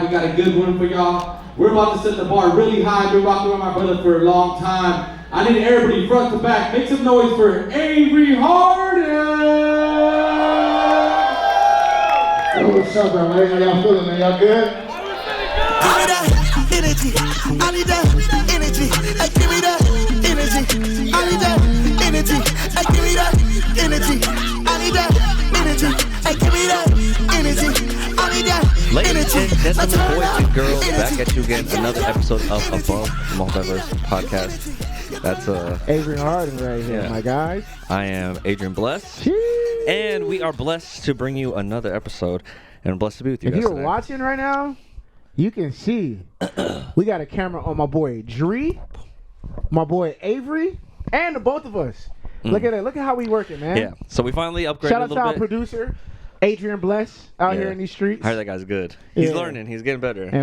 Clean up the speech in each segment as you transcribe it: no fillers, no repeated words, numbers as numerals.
We got a good one for y'all. We're about to set the bar really high. Been rocking with my brother for a long time. I need everybody front to back. Make some noise for Avery Harden. What's up, man? How y'all feeling, man? Y'all good? Give me that energy. I need that energy. Hey, give me that energy. I need that energy. Hey, give me that energy. I need that energy. Hey, give me that energy. I need that Ladies energy. and gentlemen, boys and girls, back at you again. Another episode of ABOV The Multiverse podcast. That's Avery Harden right here, Yeah. my guys. I am Adrian Blest, Jeez. and we are blessed to bring you another episode, and blessed to be with you If guys you're today. watching right now, you can see we got a camera on my boy Dre, my boy Avery, and the both of us. Look at it. Look at how we working, man. Yeah, so we finally upgraded Shout a out to little our bit. producer, Adrian Blest, out here in these streets. I heard that guy's good. He's Yeah. learning. He's getting better. And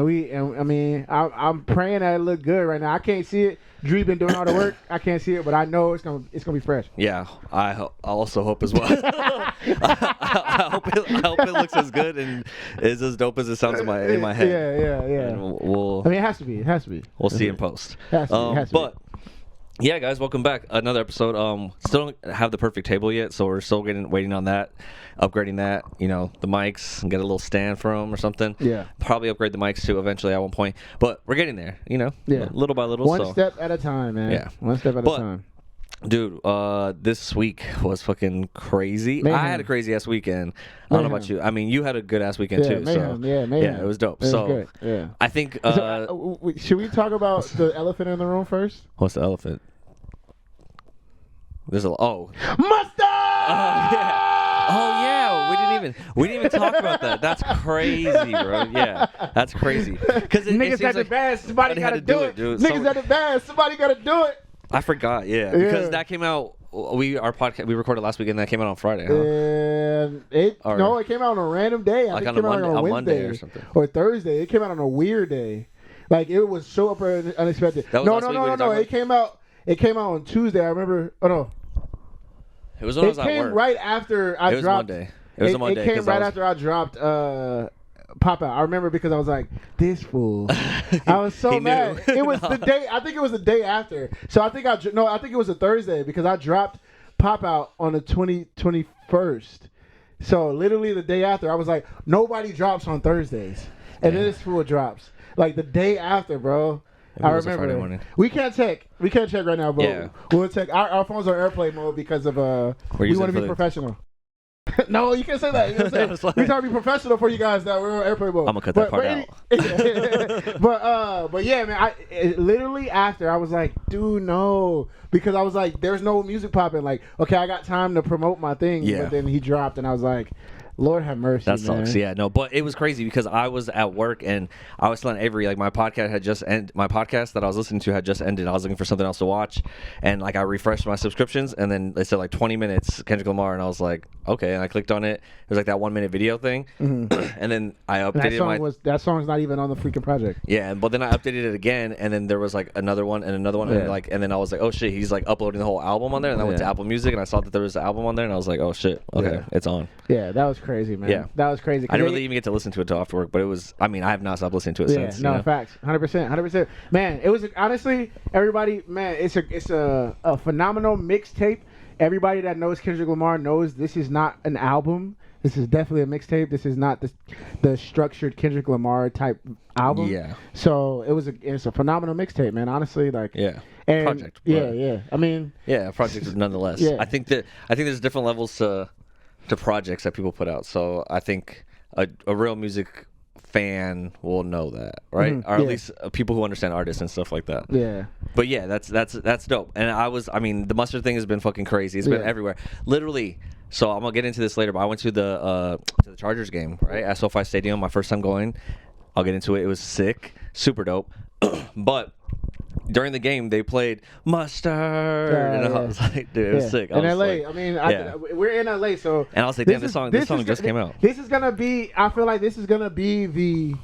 I mean, I'm praying that it look good right now. I can't see it. Dre been doing all the work. I can't see it, but I know it's gonna be fresh. Yeah, I also hope as well. I hope it looks as good and is as dope as it sounds in my head. Yeah. And we'll I mean, it has to be. It has to be. we'll see in post. Has to be, has to be. But yeah, guys, welcome back. Another episode. Still don't have the perfect table yet, so we're still waiting on that, upgrading that. You know, the mics and get a little stand for them or something. Yeah. Probably upgrade the mics too eventually at one point. But we're getting there. You know. Yeah. Little by little. One so. step at a time, man. Yeah. One step at But- a time. Dude, this week was fucking crazy. Mayhem. I had a crazy ass weekend. I don't know about Mayhem. you. I mean, you had a good ass weekend Yeah, too. mayhem. So Yeah, mayhem. yeah, it was dope. It was so good. Yeah. I think Should we talk about the elephant in the room first? what's the elephant? There's a Mustard! Oh yeah, we didn't even talk about that. That's crazy, bro. Yeah, that's crazy. Because Niggas at the best. Somebody gotta do it. dude. Niggas at the best. Somebody gotta do it. I forgot. Yeah, because that came out. Our podcast we recorded last week and that came out on Friday. Huh? And it came out on a random day. I Like think on it came out on Monday Wednesday or something. or Thursday. It came out on a weird day. Like it was so unexpected. That was last week we didn't No. talk It came out on Tuesday. I remember. Oh no. It was when I It was at came work. right after I It was dropped. Monday. It was a Monday. It came 'cause right I was- after I dropped Pop Out. I remember because I was like, this fool. I was so He knew. mad. It was the day. I think it was the day after. So I think I think it was a Thursday because I dropped Pop Out on the 21st. So literally the day after, I was like, nobody drops on Thursdays, and then this fool drops like the day after, bro. Maybe I it was a Friday remember. morning. We can't check right now, but Yeah. we'll check. Our phones are airplane mode because of we using want to for be the- professional. No, you can't say that. You can't say That's fine. we try to be professional for you guys now. We're on airplane mode. I'm gonna cut that part out. But yeah, man. Literally after I was like, dude, no, because I was like, there's no music popping. Like, okay, I got time to promote my thing. Yeah. But then he dropped, and I was like, Lord have mercy. That man. sucks. Yeah, no, but it was crazy because I was at work and I was telling Avery like my podcast had just ended. My podcast that I was listening to had just ended. I was looking for something else to watch, and like I refreshed my subscriptions, and then they said like 20 minutes Kendrick Lamar, and I was like, okay, and I clicked on it. It was like that 1 minute video thing, and then I updated That song's not even on the freaking project. Yeah, but then I updated it again, and then there was like another one and another one, Yeah. and then I was like, oh shit, he's like uploading the whole album on there, and I went to Yeah. Apple Music, and I saw that there was an album on there, and I was like, oh shit, okay, Yeah. it's on. Yeah, that was crazy, man. Yeah. That was crazy. I didn't really even get to listen to it till after work, but it was. I mean, I have not stopped listening to it since. No, you know? facts, 100%. Man, it was honestly everybody. Man, it's a phenomenal mixtape. Everybody that knows Kendrick Lamar knows this is not an album. This is definitely a mixtape. This is not the structured Kendrick Lamar type album. Yeah. So it's a phenomenal mixtape, man. Honestly, like Yeah. and Project, Yeah, but- yeah. I mean, Yeah, projects nonetheless. Yeah. I think there's different levels to projects that people put out. So I think a real music fan will know that, right? Mhm, Or at yeah. least people who understand artists and stuff like that. yeah. But yeah, that's dope. And I mean, the mustard thing has been fucking crazy. It's been Yeah. everywhere, literally. So I'm gonna get into this later. But I went to the Chargers game, right, at SoFi Stadium. My first time going. I'll get into it. It was sick, super dope. But during the game, they played Mustard, and I was like, dude, it was sick. I In was LA, like- I mean, yeah. we're in LA, so. And I was like, damn, this song just came out. This is gonna be. I feel like this is gonna be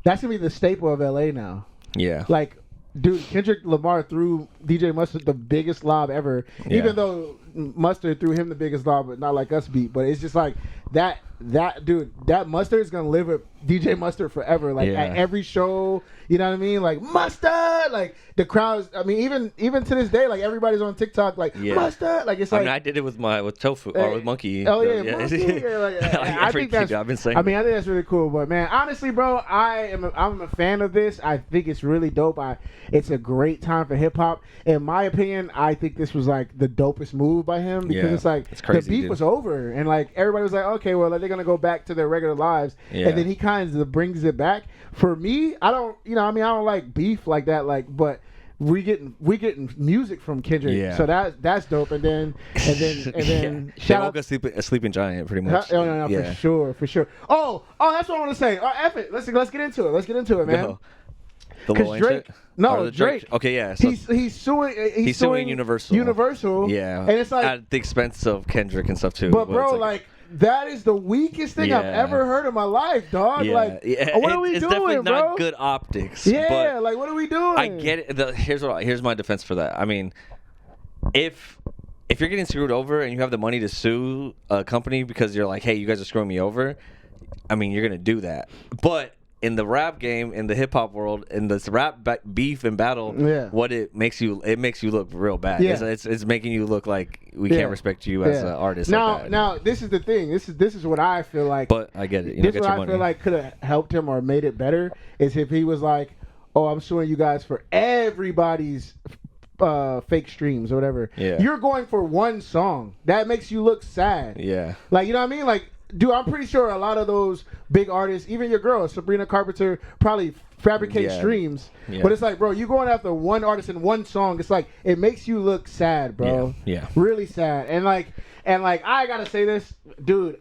that's gonna be the staple of LA now. Yeah. Like, dude, Kendrick Lamar threw DJ Mustard the biggest lob ever. Yeah. Even though Mustard threw him the biggest lob, but not like us beat. But it's just like that dude, that Mustard is gonna live with DJ Mustard forever. Like at every show, you know what I mean? Like Mustard, like the crowds. I mean, even to this day, like everybody's on TikTok, like Mustard. Like it's like I did it with Tofu or with Monkey. Oh yeah, Monkey. I think that's. I've been saying. I mean, I think that's really cool. But man, honestly, bro, I'm a fan of this. I think it's really dope. It's a great time for hip hop. In my opinion, I think this was like the dopest move by him because it's like it's crazy, the beef was over and like everybody was like, okay, well, they're gonna go back to their regular lives, and then he kind of brings it back. For me, I don't like beef like that, like, but we getting music from Kendrick, so that's dope. And then shout out a sleeping giant, pretty much. No, for sure. Oh, that's what I want to say. F it. Let's get into it, man. Because Drake. Okay, yeah. So he's suing Universal. Yeah, and it's like at the expense of Kendrick and stuff too. But bro, like that is the weakest thing I've ever heard in my life, dog. Yeah. Like, what are we it's doing, definitely bro? Not good optics. Yeah, like what are we doing? I get it. Here's my defense for that. I mean, if you're getting screwed over and you have the money to sue a company because you're like, hey, you guys are screwing me over, I mean, you're gonna do that. But in the rap game, in the hip hop world, in this rap beef and battle, what it makes you look real bad. Yeah. It's making you look like we can't respect you as an artist. Now this is the thing. This is what I feel like. But I get it. This is what I feel like could have helped him or made it better is if he was like, oh, I'm suing you guys for everybody's fake streams or whatever. Yeah. You're going for one song. That makes you look sad. Yeah. Like, you know what I mean? Like, dude, I'm pretty sure a lot of those big artists, even your girl, Sabrina Carpenter, probably fabricate streams. Yeah. But it's like, bro, you going after one artist in one song, it's like, it makes you look sad, bro. Yeah. Really sad. And like, I gotta say this, dude,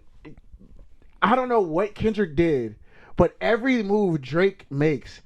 I don't know what Kendrick did, but every move Drake makes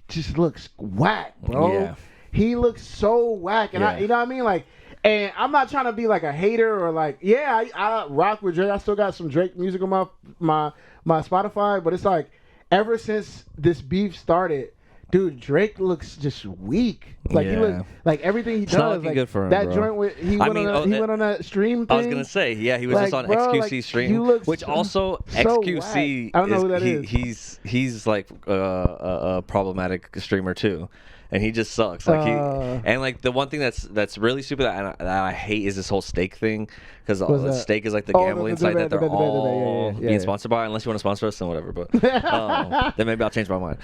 just looks whack, bro. Yeah. He looks so whack. And you know what I mean? Like, and I'm not trying to be like a hater or like, I rock with Drake. I still got some Drake music on my Spotify, but it's like ever since this beef started, dude, Drake looks just weak. Like he looks like everything he does. Not like good for him, that bro. joint with he went on that stream thing. I was gonna say, he was just on XQC stream, which also XQC. I don't know who that is. He's like a problematic streamer too. And he just sucks. Like and like the one thing that's really stupid that I hate is this whole steak thing, because steak is like the gambling site that they're all being sponsored by. Unless you want to sponsor us, then whatever. But then maybe I'll change my mind.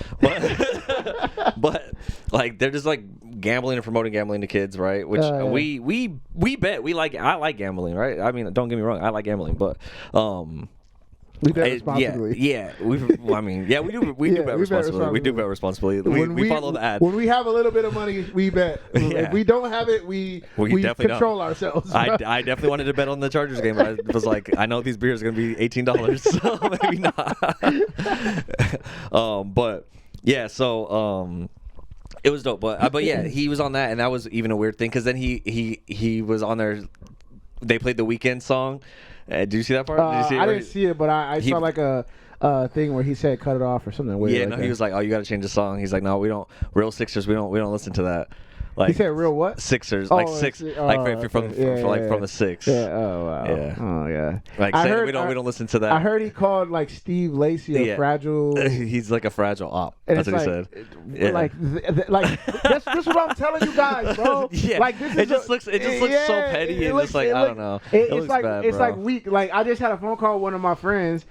But like they're just like gambling and promoting gambling to kids, right? Which we bet I like gambling, right? I mean, don't get me wrong, I like gambling, but we bet responsibly. We do bet responsibly. We do bet responsibly. We follow the ad. When we have a little bit of money, we bet. If we don't have it, we control ourselves. I definitely wanted to bet on the Chargers game. I was like, I know these beers are going to be $18, so maybe not. But yeah, so it was dope. But yeah, he was on that, and that was even a weird thing because then he was on there. They played the Weeknd song. Did you see that part? Did you see it? I didn't see it, but I saw like a thing where he said cut it off or something weird. Yeah, no, he was like, "Oh, you got to change the song." He's like, "No, we don't. Real Sixers, we don't listen to that." Like, he said real what? Sixers, like six, like if you're from the six. Yeah. Oh wow. Yeah. Oh yeah. Like we don't listen to that. I heard he called like Steve Lacy a fragile. He's like a fragile op. That's what he said. Like that's what I'm telling you guys, bro. Yeah. Like this it just looks so petty and just like I don't know. It's like bad, it's like weak. Like I just had a phone call with one of my friends,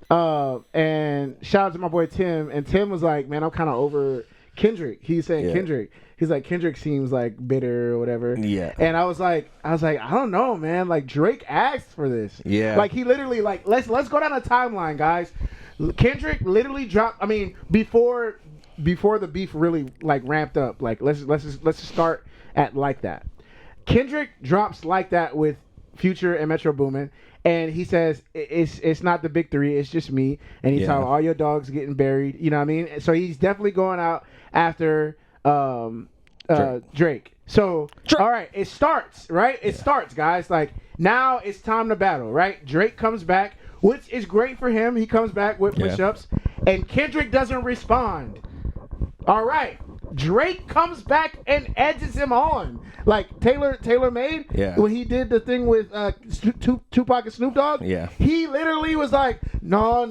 and shout out to my boy Tim. And Tim was like, "Man, I'm kind of over Kendrick." He's saying Kendrick. He's like, Kendrick seems like bitter or whatever. Yeah. And I was like, I don't know, man. Like Drake asked for this. Yeah. Like he literally like let's go down a timeline, guys. Kendrick literally dropped. I mean, before the beef really like ramped up. Like let's just start at Like That. Kendrick drops Like That with Future and Metro Boomin. And he says it's not the big three, it's just me. And he's talking all your dogs getting buried. You know what I mean? So he's definitely going out after Drake. So all right, it starts, right? It starts, guys. Like now it's time to battle, right? Drake comes back, which is great for him. He comes back with push-ups, and Kendrick doesn't respond. All right, Drake comes back and edges him on. Like Taylor made when he did the thing with Tupac and Snoop Dogg. Yeah. He literally was like, no,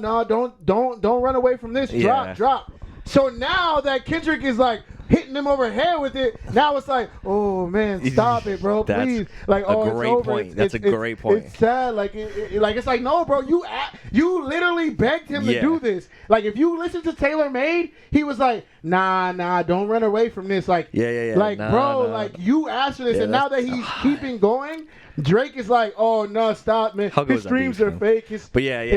don't run away from this. Drop. So now that Kendrick is like hitting him over the head with it, now it's like, oh man, stop it, bro, please. Like, it's over. That's a great point. It's sad. Like, it's like, no, bro, you literally begged him to do this. Like, if you listen to Taylor Made, he was like, nah, don't run away from this. Like, like, bro, like you asked for this, and now that he's keeping going, Drake is like, oh no, stop, man. His streams are fake. It's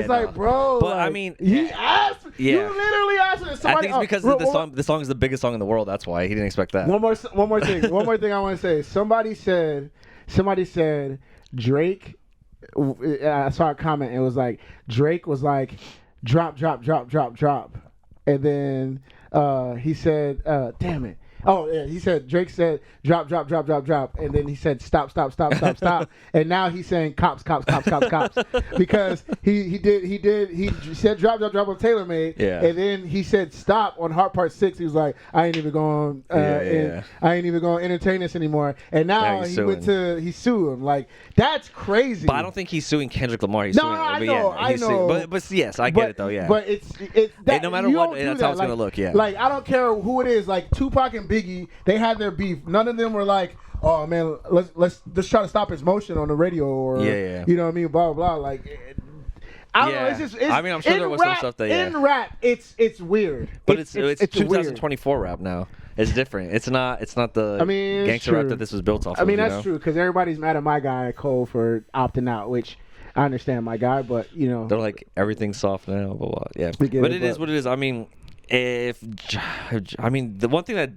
like, bro. But like, I mean, he asked. You literally asked for somebody. I think it's because the song is the biggest song in the world. That's why he didn't expect that. One more thing. One more thing I want to say. Somebody said Drake. I saw a comment. It was like Drake was like, drop, and then he said, damn it. Oh, yeah, he said, Drake said, drop. And then he said, stop. And now he's saying cops. Because he said drop on Taylor Made. Yeah. And then he said stop on Heart Part 6. He was like, I ain't even going to entertain this anymore. And now he's suing him. Like, that's crazy. But I don't think he's suing Kendrick Lamar. He's suing, I know. But yes, I get it though, yeah. But it's that, no matter what, that's how it's going to look, yeah. Like, I don't care who it is. Like, Tupac and Biggie, they had their beef. None of them were like, oh man, let's just try to stop his motion on the radio, or you know what I mean, blah blah blah. Like, I don't know. It's just. I mean, I'm sure there was some stuff that. In rap, it's weird. But it's 2024 rap now. It's different. It's not the gangster rap that this was built off. I mean, that's true, because everybody's mad at my guy Cole for opting out, which I understand my guy, but you know, they're like, everything's soft now, blah blah. Yeah, but it is what it is. I mean. The one thing that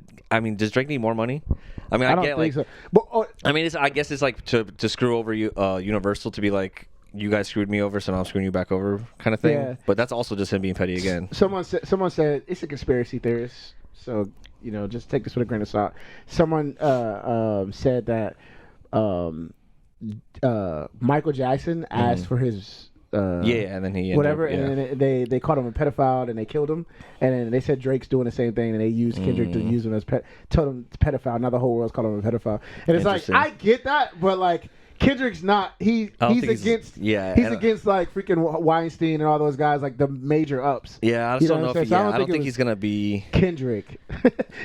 does Drake need more money? I mean, I get like, so. But, I guess it's like to screw over Universal, to be like, you guys screwed me over, so now I'm screwing you back over, kind of thing. Yeah. But that's also just him being petty again. Someone said it's a conspiracy theorist, so you know, just take this with a grain of salt. Someone said that Michael Jackson asked for his. And then he whatever, and then they caught him a pedophile and they killed him, and then they said Drake's doing the same thing, and they used Kendrick to use him as told him pedophile. Now the whole world's calling him a pedophile, and it's like, I get that, but like, Kendrick's not. He's against. He's against like freaking Weinstein and all those guys, like the major ups. Yeah, I just don't know if I don't think he's gonna be Kendrick.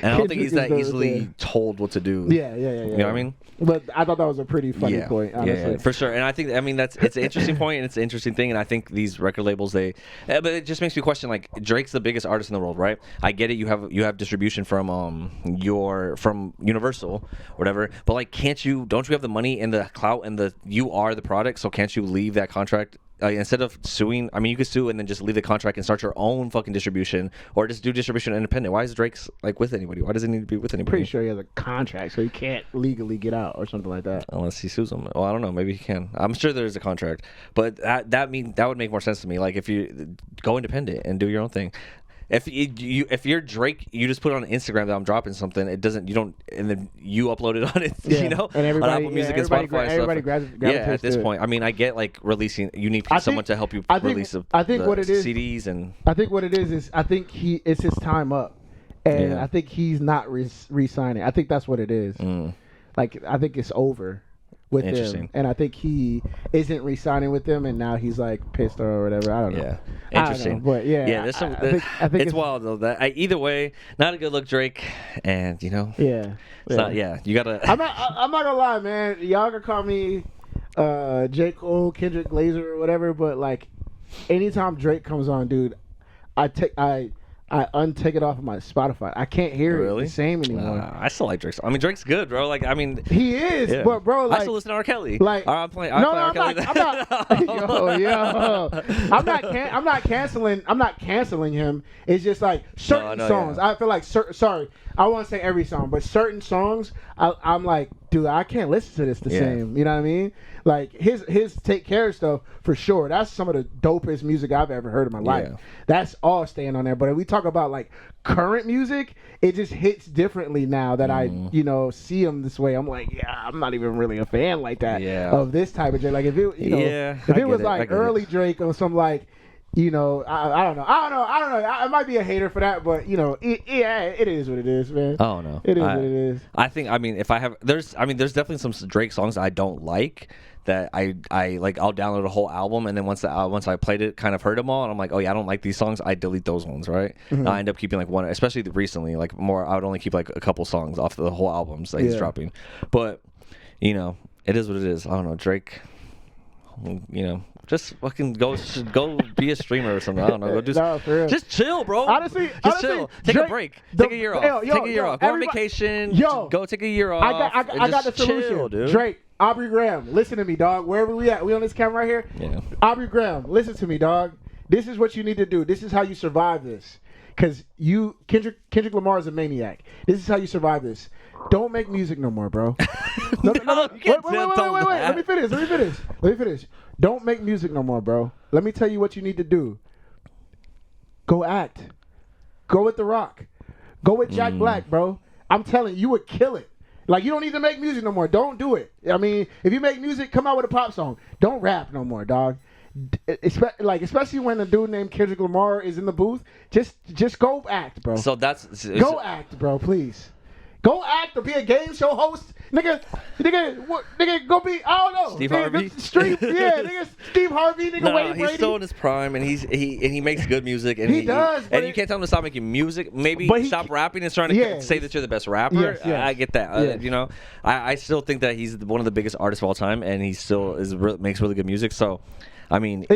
And I don't think he's that easily told what to do. Yeah. You know what I mean? But I thought that was a pretty funny point, honestly. Yeah, for sure. And I think, it's an interesting point, and it's an interesting thing. And I think these record labels, but it just makes me question, like, Drake's the biggest artist in the world, right? I get it. You have distribution from Universal, or whatever. But like, don't you have the money and the clout and you are the product? So can't you leave that contract? Instead of suing, I mean, you could sue and then just leave the contract and start your own fucking distribution, or just do distribution independent. Why is Drake's like with anybody? Why does he need to be with anybody? Pretty sure he has a contract, so he can't legally get out or something like that. Unless he sues them. Well, I don't know. Maybe he can. I'm sure there's a contract, but that would make more sense to me. Like, if you go independent and do your own thing. If you're Drake, you just put it on Instagram that I'm dropping something. And then you upload it on it, you know, and everybody, on Apple Music and Spotify. Everybody at this point, I mean, I get like releasing. You need someone to help you release the CDs, and I think what it is I think it's his time up, and I think he's not re-signing. I think that's what it is. Like, I think it's over with them, and I think he isn't re-signing with them, and now he's like pissed or whatever. I don't know. Yeah, interesting. But there's some. I think it's wild though. That either way, not a good look, Drake, and you know. It's not. Yeah, you gotta. I'm not gonna lie, man. Y'all can call me J. Cole, Kendrick Glazer, or whatever, but like, anytime Drake comes on, dude, I untake it off of my Spotify. I can't hear it the same anymore. I still like Drake. I mean, Drake's good, bro. Like, I mean, he is, but bro, like, I still listen to R. Kelly. Like, I'm playing R. Kelly. I'm not canceling him. It's just like certain songs. I feel like sorry, I won't say every song, but certain songs, I'm like, dude, I can't listen to this the same. You know what I mean? Like, his Take Care stuff, for sure. That's some of the dopest music I've ever heard in my life. That's all staying on there. But if we talk about like current music, it just hits differently now that I see him this way. I'm like, I'm not even really a fan like that of this type of Drake. Like, if it was like early Drake or some like you know, I don't know. I might be a hater for that, but you know, it is what it is, man. Oh no, it is what it is. I think, I mean, if I have, there's definitely some Drake songs I don't like that I like. I'll download a whole album, and then once I played it, kind of heard them all, and I'm like, oh yeah, I don't like these songs. I delete those ones, right? Mm-hmm. I end up keeping like one, especially recently, like more. I would only keep like a couple songs off the whole albums that he's dropping, but you know, it is what it is. I don't know, Drake. You know, just fucking go be a streamer or something. I don't know. Go do just chill, bro. Honestly, chill. Take a break. Take a year off. Take a year off. Go on vacation. Go take a year off. I got the solution, chill, dude. Drake, Aubrey Graham, listen to me, dog. Wherever we at, we on this camera right here. Yeah. Aubrey Graham, listen to me, dog. This is what you need to do. This is how you survive this. Cause Kendrick Lamar is a maniac. This is how you survive this. Don't make music no more, bro. No. Wait. Let me finish. Don't make music no more, bro. Let me tell you what you need to do. Go act. Go with The Rock. Go with Jack Black, bro. I'm telling you, would kill it. Like, you don't need to make music no more. Don't do it. I mean, if you make music, come out with a pop song. Don't rap no more, dog. Especially when a dude named Kendrick Lamar is in the booth. Just go act, bro. So go act, bro, please. Go act or be a game show host. Nigga, go be, I don't know. Steve Harvey? Nigga, Steve Harvey, nigga, No, Wayne he's Brady. still in his prime, and he makes good music. And He does, but and you can't tell him to stop making music. Maybe but stop rapping and trying to say that you're the best rapper. Yes. I get that. Yes. You know, I still think that he's one of the biggest artists of all time, and he still makes really good music. So, I mean,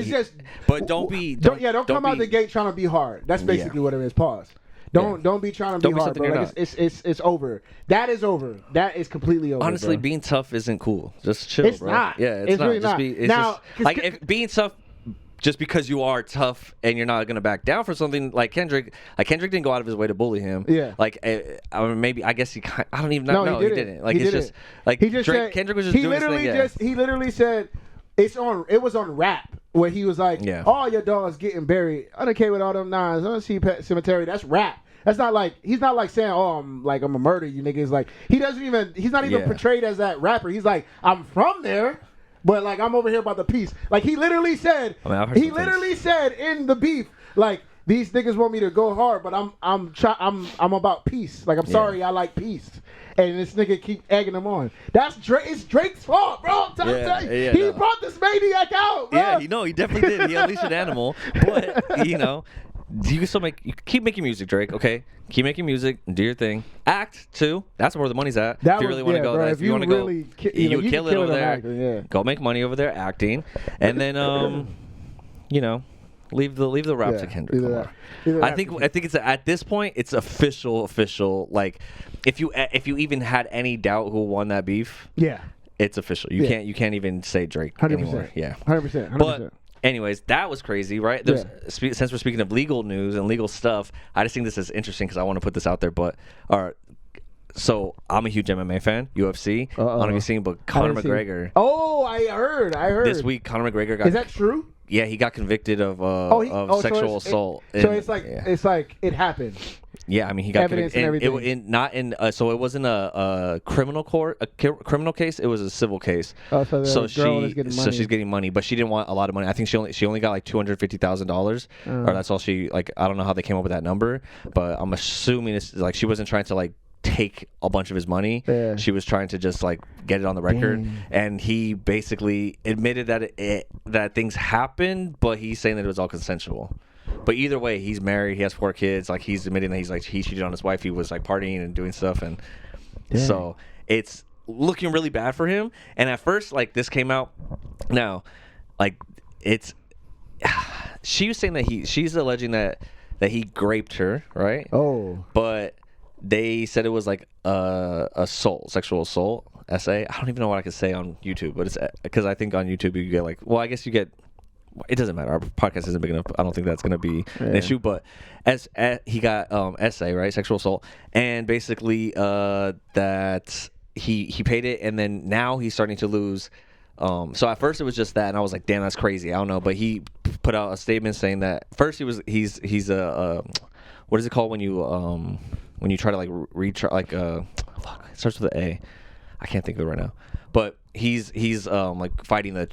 but don't come out the gate trying to be hard. That's basically what it is. Pause. Don't be trying to be hard, bro. Like, it's over. That is over. That is completely over. Honestly, bro. Being tough isn't cool. Just chill, it's bro. Not. Yeah, it's not. Really not. Now, if being tough just because you are tough and you're not gonna back down for something like Kendrick. Like Kendrick didn't go out of his way to bully him. Yeah. Like maybe I guess I don't even know. No, he didn't. Like it's just like Kendrick was just doing his thing. He literally said it was on rap. Where he was like, all your dogs getting buried. I don't care with all them nines. I don't see Pet Cemetery. That's rap. That's not like, he's not like saying, oh, I'm gonna murder you niggas. Like, he's not even portrayed as that rapper. He's like, I'm from there, but like, I'm over here about the peace. Like, he literally said, said in the beef, like, these niggas want me to go hard, but I'm about peace. Like, I'm sorry, I like peace. And this nigga keep egging him on. That's Drake. It's Drake's fault, bro. He brought this maniac out, bro. Yeah, he definitely did. He unleashed an animal. But you keep making music, Drake. Okay, keep making music. Do your thing. Act too. That's where the money's at. If you really want to go, bro, if you want to go, you would kill it over there. Acting, Go make money over there acting, and then leave the rap to Kendrick Lamar. I think it's at this point it's official. Like if you even had any doubt who won that beef, it's official. You can't even say Drake 100%. anymore. Yeah, 100%. But anyways, that was crazy, right? Since we're speaking of legal news and legal stuff, I just think this is interesting because I want to put this out there. But so I'm a huge MMA fan, UFC. I don't know if you've seen, but Conor McGregor. Oh, I heard. This week, Conor McGregor got. Is that true? Yeah, he got convicted of sexual assault. So it's like it happened. Yeah, I mean he got evidence convicted. And everything. So it wasn't a criminal criminal case. It was a civil case. So she's getting money, but she didn't want a lot of money. I think she only got like $250,000, or that's all she like. I don't know how they came up with that number, but I'm assuming it's like she wasn't trying to like take a bunch of his money. She was trying to just like get it on the record. And he basically admitted that things happened, but he's saying that it was all consensual. But either way, he's married, he has 4 kids. Like he's admitting that he cheated on his wife. He was like partying and doing stuff, and so it's looking really bad for him. And at first, like this came out now, like she was saying that she's alleging that he raped her, right? But they said it was like sexual assault, essay. I don't even know what I could say on YouTube, but it's because I think on YouTube you get like, well, I guess you get. It doesn't matter. Our podcast isn't big enough. I don't think that's going to be an issue. But as he got essay, right, sexual assault, and basically that he paid it, and then now he's starting to lose. So at first it was just that, and I was like, damn, that's crazy. I don't know, but he put out a statement saying that first he's a what is it called when you try to like retry like fuck, it starts with an A. I can't think of it right now. But he's like fighting the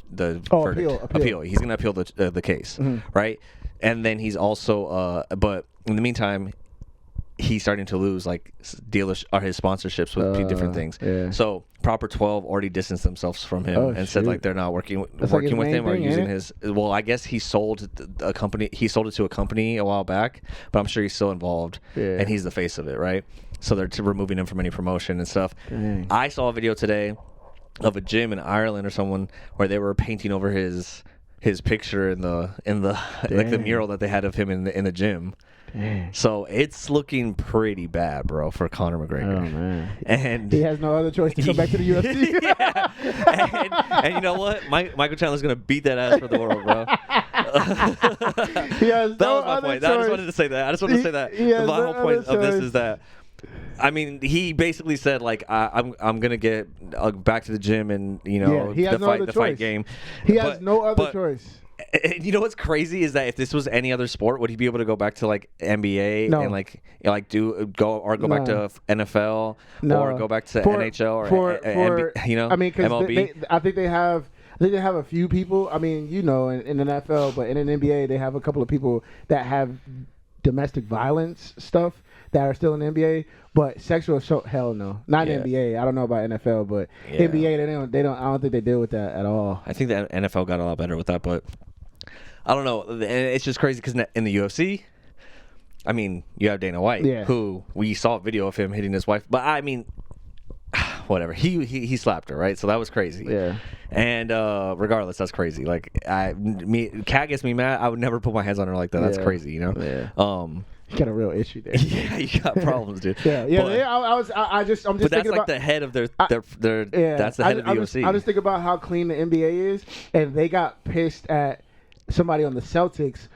verdict. Appeal. He's gonna appeal the case, right? and then he's also but in the meantime, he's starting to lose like dealers or his sponsorships with different things. Yeah. So Proper 12 already distanced themselves from him and said like they're not working with him or using his. Well, I guess he sold a company. He sold it to a company a while back, but I'm sure he's still involved. Yeah. And he's the face of it, right? So they're removing him from any promotion and stuff. Dang. I saw a video today of a gym in Ireland or someone where they were painting over his picture in the like the mural that they had of him in the gym. Dang. So it's looking pretty bad, bro, for Conor McGregor. Oh man! And he has no other choice to come back to the UFC. Yeah. And you know what? Michael Chandler's gonna beat that ass for the world, bro. He has that was my point. I just wanted to say that. The whole point of this is that. I mean, he basically said like I'm gonna get back to the gym and the fight game. He has no other choice. And you know what's crazy is that if this was any other sport, would he be able to go back to like NBA and like go back to NFL or go back to NHL or I mean, MLB? I think they have a few people. I mean, in the NFL, but in an NBA, they have a couple of people that have domestic violence stuff that are still in the NBA, but sexual assault, hell no, not in NBA. I don't know about NFL, but NBA they don't. I don't think they deal with that at all. I think the NFL got a lot better with that, but I don't know. And it's just crazy because in the UFC, I mean, you have Dana White, who we saw a video of him hitting his wife, but I mean, whatever. He slapped her, right? So that was crazy. Yeah. And regardless, that's crazy. Like Cat gets me mad. I would never put my hands on her like that. That's crazy, you know. Yeah. You got a real issue there. Yeah, you got problems, dude. I'm just but that's like the head of their that's the head of the UFC. I just think about how clean the NBA is, and they got pissed at somebody on the Celtics,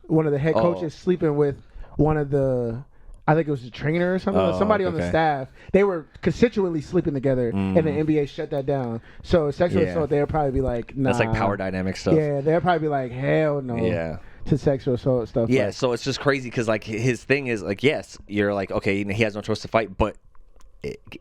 one of the head coaches sleeping with one of the, I think it was a trainer or something, somebody on the staff. They were consensually sleeping together, and the NBA shut that down. So sexual assault, they'll probably be like, nah. That's like power dynamic stuff. Yeah, they'll probably be like, hell no. Yeah. To sexual assault stuff. Yeah, so it's just crazy because like his thing is like, yes, you're like, okay, he has no choice to fight, but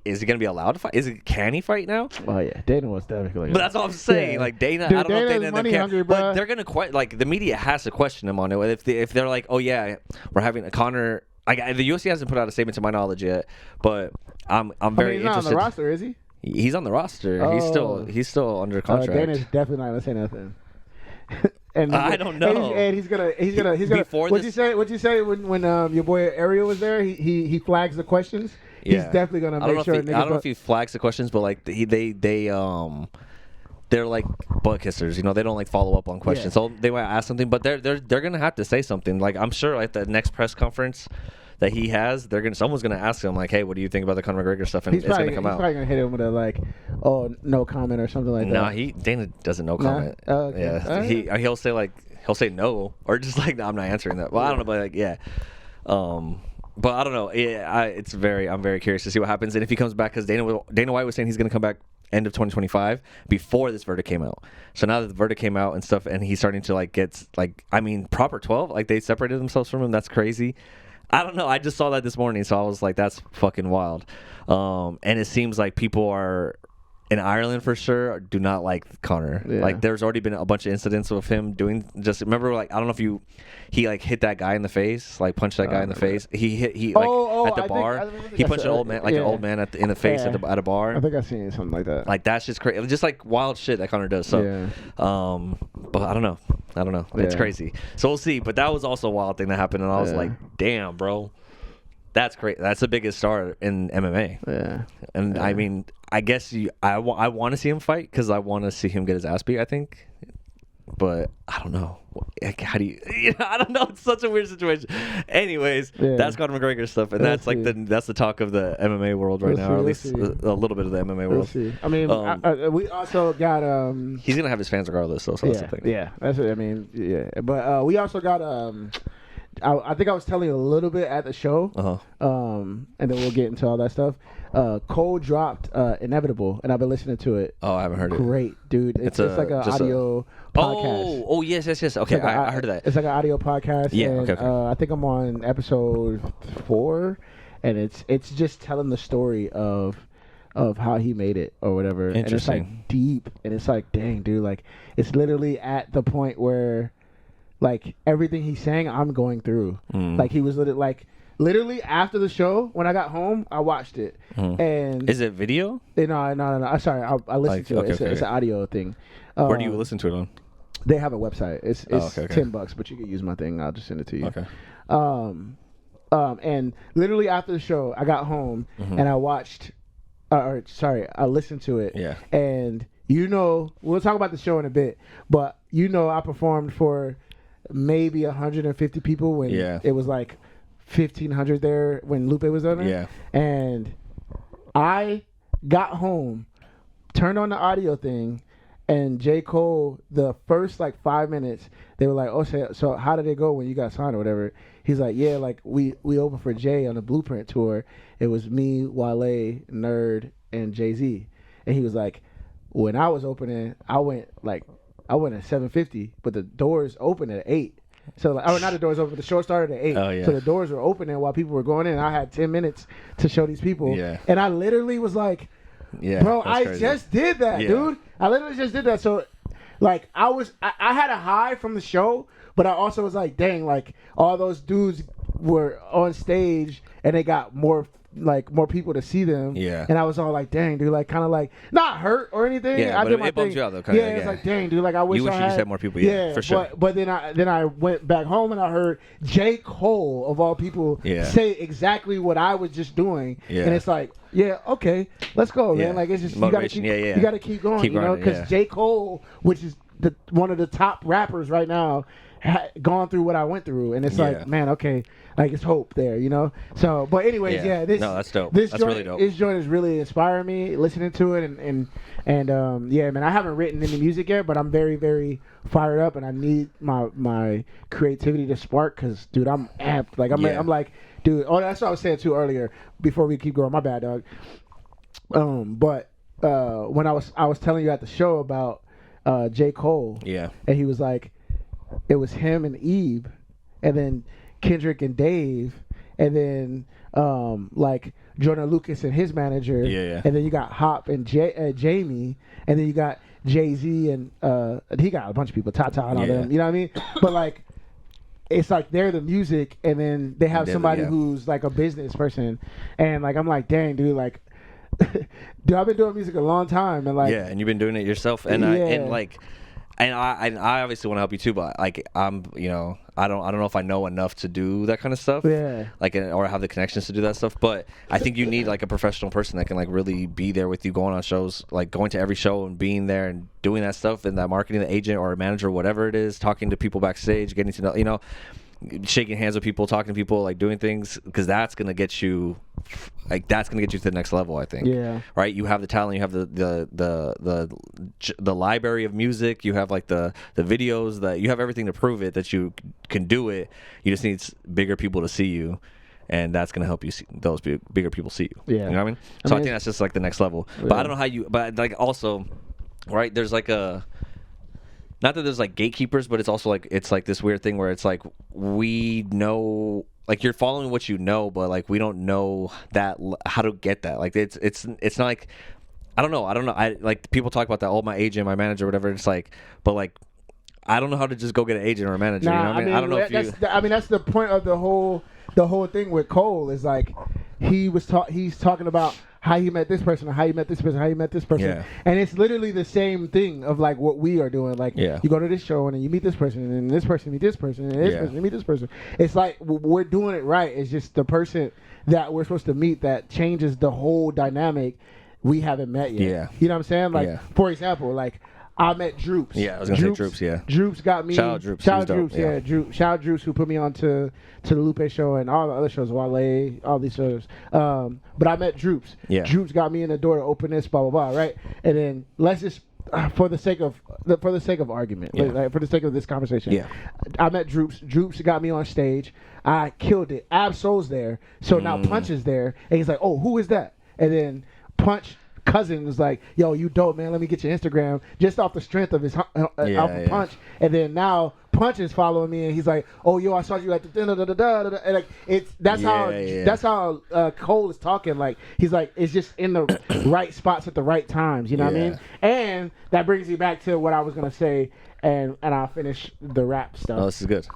is he gonna be allowed to fight? Can he fight now? Oh yeah, Dana was definitely. But that's all I'm saying. Yeah. Like Dana, dude, I don't know if Dana money hungry, but they're gonna like the media has to question him on it. If they're like, oh yeah, we're having a Conor. Like the UFC hasn't put out a statement to my knowledge yet, but I'm very he's not interested. On the roster, is he? He's on the roster. Oh. He's still under contract. Dana's definitely not gonna say nothing. And I don't know. And he's gonna. What'd you say when your boy Ariel was there? He flags the questions. Yeah. He's definitely gonna make sure. I don't know if he flags the questions, but like they're like butt kissers, you know. They don't like follow up on questions, so they might ask something, but they're gonna have to say something. Like I'm sure, like the next press conference that he has, someone's gonna ask him like, hey, what do you think about the Conor McGregor stuff? And it's gonna come out. He's probably gonna hit him with a like, oh, no comment or something like that. No, Dana doesn't no comment. Oh, okay. Yeah, he'll say no or just like, no, I'm not answering that. Well, I don't know, but like, yeah. But I don't know. Yeah, I'm very curious to see what happens and if he comes back, because Dana White was saying he's gonna come back end of 2025 before this verdict came out. So now that the verdict came out and stuff, and he's starting to like get like, I mean, Proper 12, like they separated themselves from him. That's crazy. I don't know. I just saw that this morning, so I was like, that's fucking wild. And it seems like people are in Ireland for sure do not like Conor. Yeah. Like there's already been a bunch of incidents of him doing remember like, I don't know if he like hit that guy in the face, like punched that guy in the face. He at the bar. He punched an old man an old man in the face at a bar. I think I've seen something like that. Like that's just crazy. Just like wild shit that Conor does. So but I don't know. Yeah. It's crazy. So we'll see. But that was also a wild thing that happened, and I was like, damn, bro. That's great. That's the biggest star in MMA. Yeah. And I mean, I guess I want to see him fight because I want to see him get his ass beat, I think. But I don't know. How do you I don't know. It's such a weird situation. Anyways, that's Conor McGregor stuff, and that's like that's the talk of the MMA world right now, or at least a little bit of the MMA world. See. I mean, we also got he's gonna have his fans regardless, so that's the thing. Yeah, that's what I mean. Yeah, but we also got I think I was telling you a little bit at the show, and then we'll get into all that stuff. Cole dropped Inevitable, and I've been listening to it. Oh, I haven't heard it. Great, dude. It's like an audio podcast. Oh, yes. Okay, I heard of that. It's like an audio podcast. Yeah, and, okay. I think I'm on episode 4, and it's just telling the story of how he made it or whatever. And it's like deep, and it's like, dang, dude, like it's literally at the point where like everything he's saying, I'm going through. Like he was literally after the show when I got home, I watched it. And is it video? No. I'm sorry, I listened to it. It's an audio thing. Where do you listen to it on? They have a website. It's okay. $10, but you can use my thing. I'll just send it to you. Okay. And literally after the show, I got home and I watched. I listened to it. Yeah. And we'll talk about the show in a bit, but I performed for maybe 150 people when it was like 1,500 there when Lupe was on there. Yeah. And I got home, turned on the audio thing, and J. Cole, the first like 5 minutes, they were like, "Oh, so how did it go when you got signed or whatever?" He's like, "Yeah, like we opened for Jay on the Blueprint tour. It was me, Wale, Nerd, and Jay-Z." And he was like, "When I was opening, I went at 7:50, but the doors opened at 8." So not the doors open, the show started at 8. Oh, yeah. So the doors were opening while people were going in. I had 10 minutes to show these people. Yeah. And I literally was like, yeah, bro, I crazy. just did that, dude. I literally just did that. So like I had a high from the show, but I also was like, dang, like all those dudes were on stage and they got more people to see them. Yeah. And I was all like, dang, dude, like kind of like not hurt or anything. Yeah, I but did my it bums thing. you out though. Kinda, It's like, dang, dude, like I wish you I just had more people. Yeah, for sure. But then I went back home and I heard J. Cole of all people say exactly what I was just doing. Yeah. And it's like, yeah, okay, let's go, man. Like it's just motivation. you gotta keep going, because J. Cole, which is one of the top rappers right now, gone through what I went through, and it's like, man, okay, like it's hope there, So, but anyways, this that's dope. This that's joint, really dope. This joint is really inspiring me listening to it, and yeah, man, I haven't written any music yet, but I'm very, very fired up, and I need my creativity to spark, because dude, I'm amped. Like I'm like, dude. Oh, that's what I was saying too earlier. Before we keep going, my bad, dog. But when I was telling you at the show about J. Cole, and he was like, it was him and Eve, and then Kendrick and Dave, and then like Jordan Lucas and his manager, and then you got Hop and Jamie, and then you got Jay-Z and he got a bunch of people, Tata and all them, you know what I mean? But like, it's like they're the music, and then they have somebody who's like a business person, and like I'm like, dang, dude, like, dude, I've been doing music a long time, and like, and you've been doing it yourself, and I obviously want to help you too, but like I don't know if I know enough to do that kind of stuff, like, or have the connections to do that stuff. But I think you need like a professional person that can like really be there with you, going on shows, like going to every show and being there and doing that stuff, and that marketing, the agent or a manager, whatever it is, talking to people backstage, getting to know, shaking hands with people, talking to people, like doing things, because that's gonna get you to the next level, I think. Right, you have the talent, you have the library of music, you have like the videos, that you have everything to prove it that you can do it. You just need bigger people to see you, and that's gonna help you see those bigger people see you. You know what I mean? So I think that's just like the next level. But I don't know how but like also, right, there's like not that there's like gatekeepers, but it's also like, it's like this weird thing where it's like, we know, like you're following what you know, but like we don't know that how to get that. Like it's not like, I don't know. I like, people talk about that, my agent, my manager, whatever. It's like, but like, I don't know how to just go get an agent or a manager. You know what I mean? I don't know if that's the point of the whole thing with Cole, is like he's talking about how he met this person, or how you met this person, how you met this person. And it's literally the same thing of like what we are doing. Like you go to this show and then you meet this person, and then this person meet this person, and this person meet this person. It's like we're doing it right. It's just the person that we're supposed to meet that changes the whole dynamic. We haven't met yet. You know what I'm saying? Like for example, like I met Droops. I was gonna say Droops. Droops got me. Shout out Droops. Shout out Droops, who put me on to the Lupe show and all the other shows, Wale, all these shows. But I met Droops. Droops got me in the door to open this, blah blah blah, right? And then let's just, for the sake of argument, like, for the sake of this conversation, I met Droops. Droops got me on stage. I killed it. Absol's there, so now Punch is there, and he's like, "Oh, who is that?" And then Punch cousin was like, "Yo, you dope, man. Let me get your Instagram," just off the strength of his Punch. And then now Punch is following me, and he's like, "Oh, yo, I saw you at the and like that's how Cole is talking. Like he's like, it's just in the right spots at the right times. You know what I mean? And that brings me back to what I was gonna say. and I'll finish the rap Oh, stuff. this is good.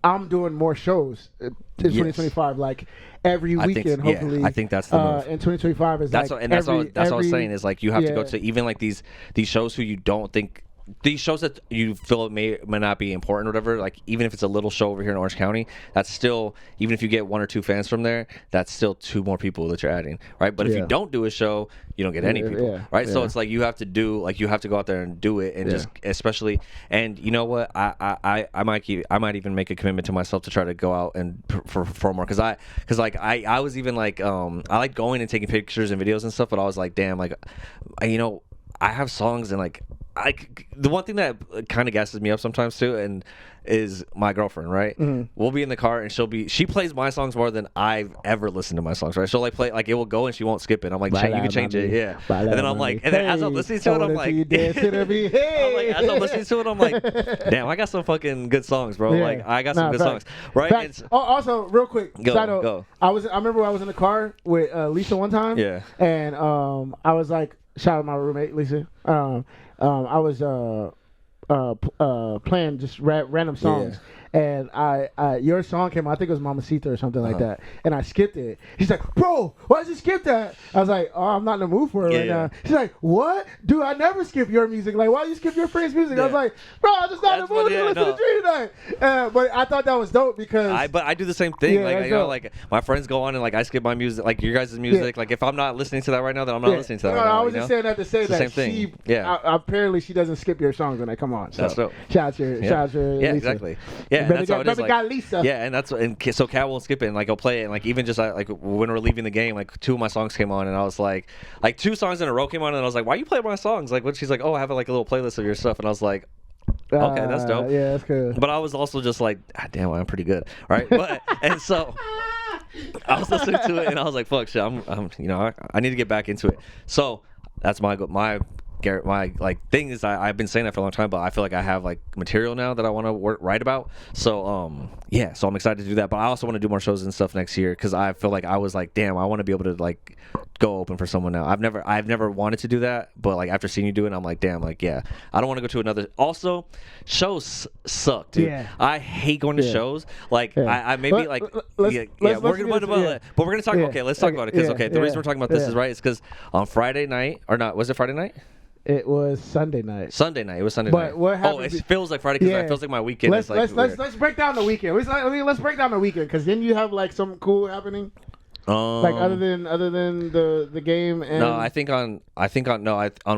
I'm doing more shows in 2025, like every weekend. Hopefully, I think that's the move. in 2025 is That's like what, and that's what I was every- saying is like you have to go yeah. to even like these shows who you don't think. These shows that you feel may not be important or whatever, like even if it's a little show over here in Orange County, that's still, even if you get 1 or 2 fans from there, that's still 2 more people that you're adding, right? But if you don't do a show, you don't get any people, right? So it's like you have to go out there and do it, and just especially, and you know what, I might even make a commitment to myself to try to go out and perform more, because I was even like I like going and taking pictures and videos and stuff, but I was like, damn, like I have songs, and like the one thing that kind of gasses me up sometimes too, and is my girlfriend, right? Mm-hmm. We'll be in the car and she plays my songs more than I've ever listened to my songs, right? She'll like play, like it will go and she won't skip it. I'm like, you can change it, yeah. And then I'm like, and then as I'm listening to it, I'm like, as I'm listening to it, I'm like, damn, I got some fucking good songs, bro. Like I got some good songs, right? Also, real quick, go. I remember I was in the car with Lisa one time, and I was like, shout out my roommate Lisa. I was playing just random songs, and your song came out. I think it was Mamacita or something like that, and I skipped it. He's like, bro, why did you skip that? I was like, oh, I'm not in the mood for it right now. He's like, what? Dude, I never skip your music. Like, why do you skip your friend's music? I was like, bro, I'm just not in the mood to listen to Dre tonight. But I thought that was dope because I do the same thing. Like like my friends go on and like I skip my music, like your guys' music. Like if I'm not listening to that right now, then I'm not listening to that right now. I was just saying that to say that same thing. Apparently she doesn't skip your songs when they come on. So that's dope. Shout out to Lisa. Exactly. Yeah, and that's how it is. Like, Lisa. Yeah, and that's and so Kat won't skip it, and like I'll play it, and like even just like when we're leaving the game, like 2 of my songs came on, and I was like 2 songs in a row came on, and I was like, why you play my songs? Like what? She's like, oh, I have like a little playlist of your stuff, and I was like, okay, that's dope. Yeah, that's good. But I was also just like, damn, I'm pretty good, right? But and so I was listening to it, and I was like, fuck shit, I'm I need to get back into it. So that's my like thing is I've been saying that for a long time, but I feel like I have like material now that I want to write about. So so I'm excited to do that, but I also want to do more shows and stuff next year, because I feel like I was like, damn, I want to be able to like go open for someone now. I've never wanted to do that, but like after seeing you do it, I'm like, damn, like I don't want to go to another. Also, shows suck, dude. I hate going to shows. Like I maybe like we're gonna talk. Okay, let's talk about it, because the reason we're talking about this is right. It's because on Friday night, or not, was it Friday night? It was Sunday night. It was Sunday night. But what happened? Oh, it feels like Friday, because it feels like my weekend is like let's break down the weekend. Let's break down the weekend, because then you have like something cool happening. Like other than the game. And no, I think on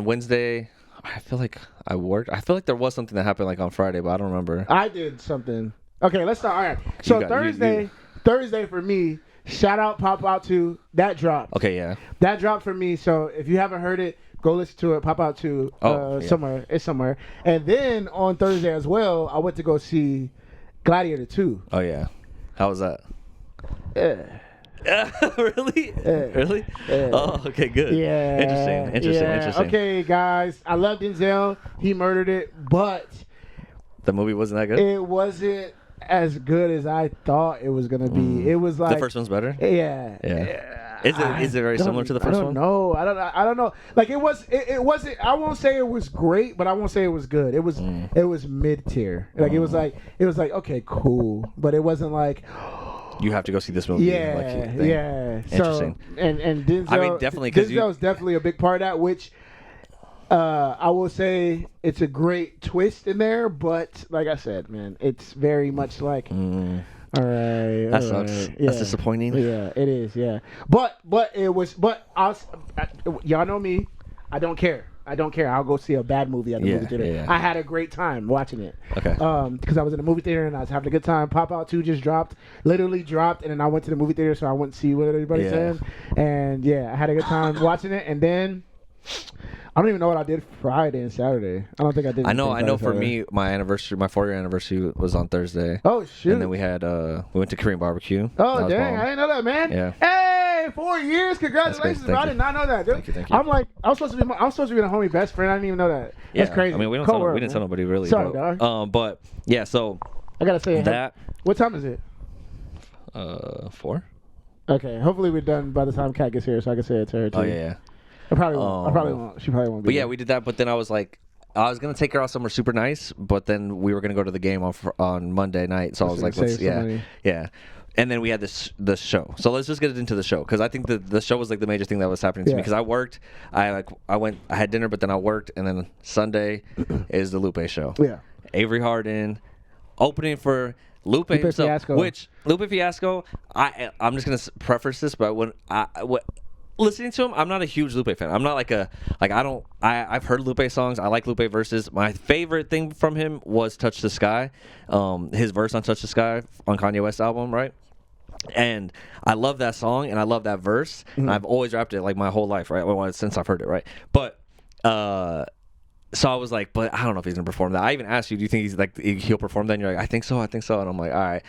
Wednesday, I feel like I worked. I feel like there was something that happened like on Friday, but I don't remember. I did something. Okay, let's start. All right. So Thursday for me. Shout out, Pop Out 2. That dropped. Okay, yeah. That dropped for me. So if you haven't heard it, go listen to it. Pop Out 2. Somewhere. It's somewhere. And then on Thursday as well, I went to go see Gladiator 2. Oh yeah. How was that? Really? Really? Oh, okay, good. Yeah. Interesting. Okay, guys. I love Denzel. He murdered it, but the movie wasn't that good? It wasn't as good as I thought it was gonna be. It was like the first one's better. Yeah. Is it very similar to the first one? No, I don't know. Like it wasn't. I won't say it was great, but I won't say it was good. It was mid tier. Like it was like okay, cool, but it wasn't like. You have to go see this movie. Yeah. Interesting. So, and Denzel. I mean, definitely, because Denzel's definitely a big part of that. Which I will say it's a great twist in there, but like I said, man, it's very much like. All right. That sucks. Yeah. That's disappointing. Yeah, it is. Yeah, but it was. But y'all know me. I don't care. I'll go see a bad movie at the movie theater. Yeah. I had a great time watching it. Okay. Because I was in the movie theater and I was having a good time. Pop Out 2 just literally dropped, and then I went to the movie theater so I wouldn't see what everybody's saying. And I had a good time watching it. And then I don't even know what I did Friday and Saturday. I don't think I did. I know. For me, my 4-year anniversary was on Thursday. Oh shoot! And then we went to Korean barbecue. Oh dang! I didn't know that, man. Yeah. Hey, 4 years! Congratulations, bro! I did not know that, dude. Thank you. I'm like, I was supposed to be the homie best friend. I didn't even know that. That's crazy. I mean, we didn't tell nobody really. Sorry, dog. But yeah, so I gotta say that. What time is it? 4. Okay, hopefully we're done by the time Kat gets here, so I can say it to her too. Oh yeah. I probably won't. She probably won't be. But yeah, we did that. But then I was like, I was gonna take her out somewhere super nice, but then we were gonna go to the game on Monday night. So I was like, yeah. And then we had the show. So let's just get into the show, because I think the show was like the major thing that was happening to me, because I worked. I had dinner, but then I worked, and then Sunday is the Lupe show. Yeah. Avery Harden opening for Lupe himself, Fiasco. Which Lupe Fiasco. I'm just gonna preface this, but listening to him, I'm not a huge Lupe fan. I'm not I've heard Lupe songs. I like Lupe verses. My favorite thing from him was Touch the Sky. His verse on Touch the Sky on Kanye West's album, right? And I love that song and I love that verse. And I've always rapped it like my whole life, right? Well, since I've heard it, right? But so I was like, but I don't know if he's gonna perform that. I even asked you, do you think he'll perform that? And you're like, I think so. And I'm like, all right.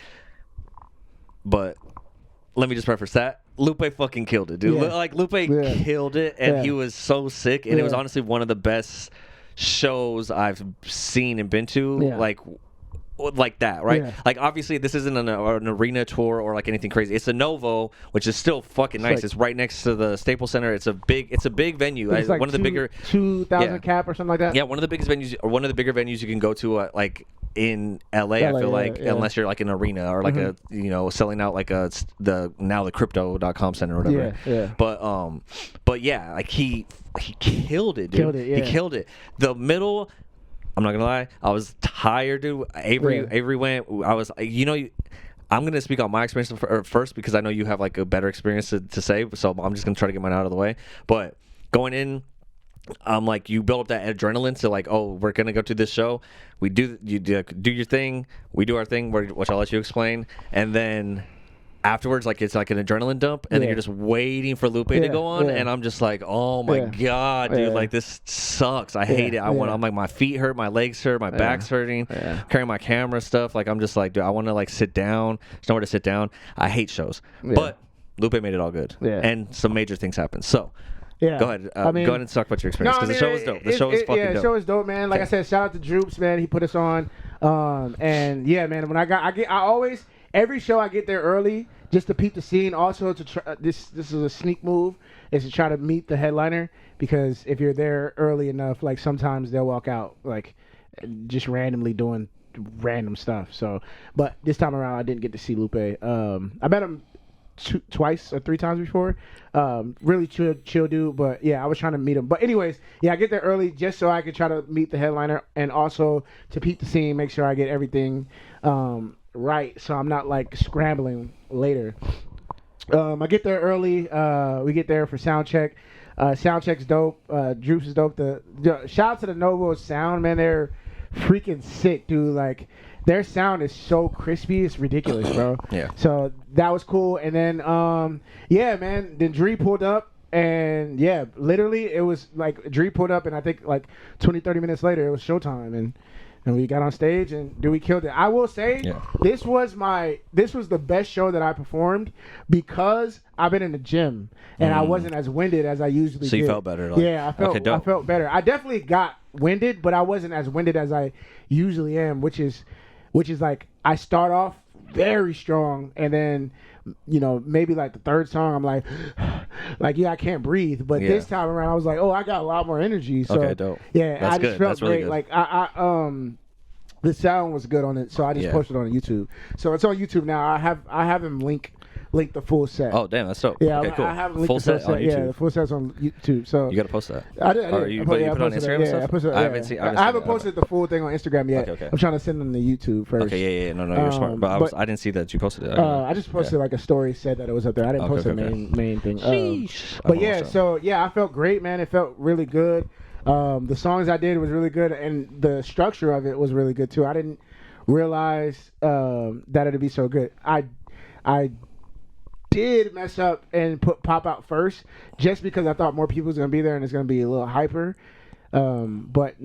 But let me just preface that. Lupe fucking killed it, dude. Lupe killed it, and he was so sick. And it was honestly one of the best shows I've seen and been to. Like that, right? Yeah. Like, obviously, this isn't an arena tour or like anything crazy. It's a NOVO, which is still fucking nice. It's right next to the Staples Center. It's a big venue. It's like one of the bigger 2,000 cap or something like that. Yeah, one of the biggest venues, or one of the bigger venues you can go to, like in LA. I feel like, unless you're like an arena or like a selling out like the crypto.com center or whatever. Yeah. But yeah, like he killed it, dude. He killed it. The middle. I'm not gonna lie, I was tired, dude. Avery went. I was, I'm gonna speak on my experience first, because I know you have like a better experience to say. So I'm just gonna try to get mine out of the way. But going in, like, you build up that adrenaline to like, oh, we're gonna go to this show. You do your thing, we do our thing, which I'll let you explain, and then afterwards, like, it's like an adrenaline dump, and then you're just waiting for Lupe to go on, and I'm just like, oh my god, dude, like, this sucks. I hate it. I'm like, my feet hurt, my legs hurt, my back's hurting, carrying my camera stuff. Like, I'm just like, dude, I want to like sit down. There's nowhere to sit down. I hate shows, but Lupe made it all good, and some major things happened. So. Yeah. Go ahead. Go ahead and talk about your experience, because the show was dope. The show was fucking dope. The show was dope, man. Like I said, shout out to Droops, man. He put us on. And yeah, man. When I always, every show I get there early just to peep the scene. Also to try, this is a sneak move, is to try to meet the headliner, because if you're there early enough, like, sometimes they'll walk out like just randomly doing random stuff. So, but this time around I didn't get to see Lupe. I met him twice or three times before. Really chill dude, but yeah, I was trying to meet him. But anyways, yeah, I get there early just so I could try to meet the headliner, and also to peep the scene, make sure I get everything right, so I'm not like scrambling later. I get there early. We get there for sound check. Sound check's dope. Droops is dope. Shout out to the NOVO sound, man. They're freaking sick, dude. Like, their sound is so crispy, it's ridiculous, bro. Yeah. So that was cool. And then, yeah, man. Then Dre pulled up, and yeah, literally, it was like Dre pulled up, and I think like 20, 30 minutes later, it was showtime, and we got on stage, and dude, we killed it. I will say, this was the best show that I performed, because I've been in the gym and I wasn't as winded as I usually So you did. Felt better. Like, yeah, I felt better. I definitely got winded, but I wasn't as winded as I usually am, which is like, I start off very strong, and then, maybe like the third song, I'm like, yeah, I can't breathe. But this time around, I was like, oh, I got a lot more energy. So, okay, dope. Yeah, that's I just good. felt that's really great. Good. Like, the sound was good on it, so I just posted it on YouTube. So it's on YouTube now. I have him link the full set. Oh, damn, that's dope. Yeah, okay, cool. I have linked full the full set set on YouTube. Yeah, the full set's on YouTube. So you got to post that. I did. Or you put it on Instagram and stuff? I posted, I haven't seen. I haven't posted the full thing on Instagram yet. Okay. I'm trying to send them to YouTube first. Okay, yeah. No, you're smart. But I didn't see that you posted it. I just posted like a story, said that it was up there. I didn't post the main thing. But yeah, so yeah, I felt great, man. It felt really good. The songs I did was really good, and the structure of it was really good too. I didn't realize that it'd be so good. I did mess up and put Pop Out first, just because I thought more people was gonna be there and it's gonna be a little hyper. But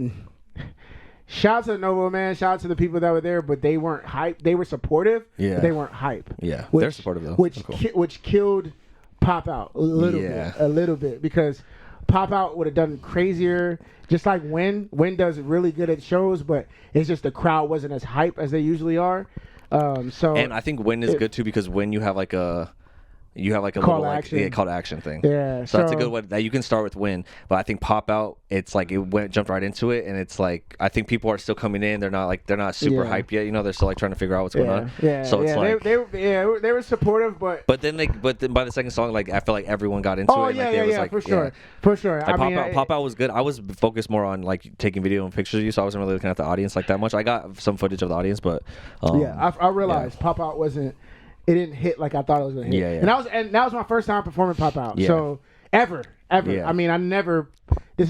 shout out to the NOVO, man. Shout out to the people that were there, but they weren't hype. They were supportive. Yeah. But they weren't hype. Yeah. They're supportive though. Which killed Pop Out a little bit, because Pop Out would have done crazier. Just like Win does really good at shows, but it's just the crowd wasn't as hype as they usually are. And I think Win is good too, because when you have like you have like a Call little to like action. call to action thing. Yeah, So that's a good way that you can start with win. But I think pop out, it's like it jumped right into it, and it's like I think people are still coming in. They're not super Yeah. hyped yet. You know, they're still like trying to figure out what's going on. Yeah, So it's like. they were supportive, but But then by the second song, like I feel like everyone got into oh it. yeah, Like, it was, yeah, like, for sure, for sure. Like I mean, pop out was good. I was focused more on like taking video and pictures of you, so I wasn't really looking at the audience like that much. I got some footage of the audience, but I realized Pop Out wasn't. It didn't hit like I thought it was gonna hit. Yeah, yeah. And that was my first time performing Pop Out. Yeah. So ever. Yeah. I mean, I never. This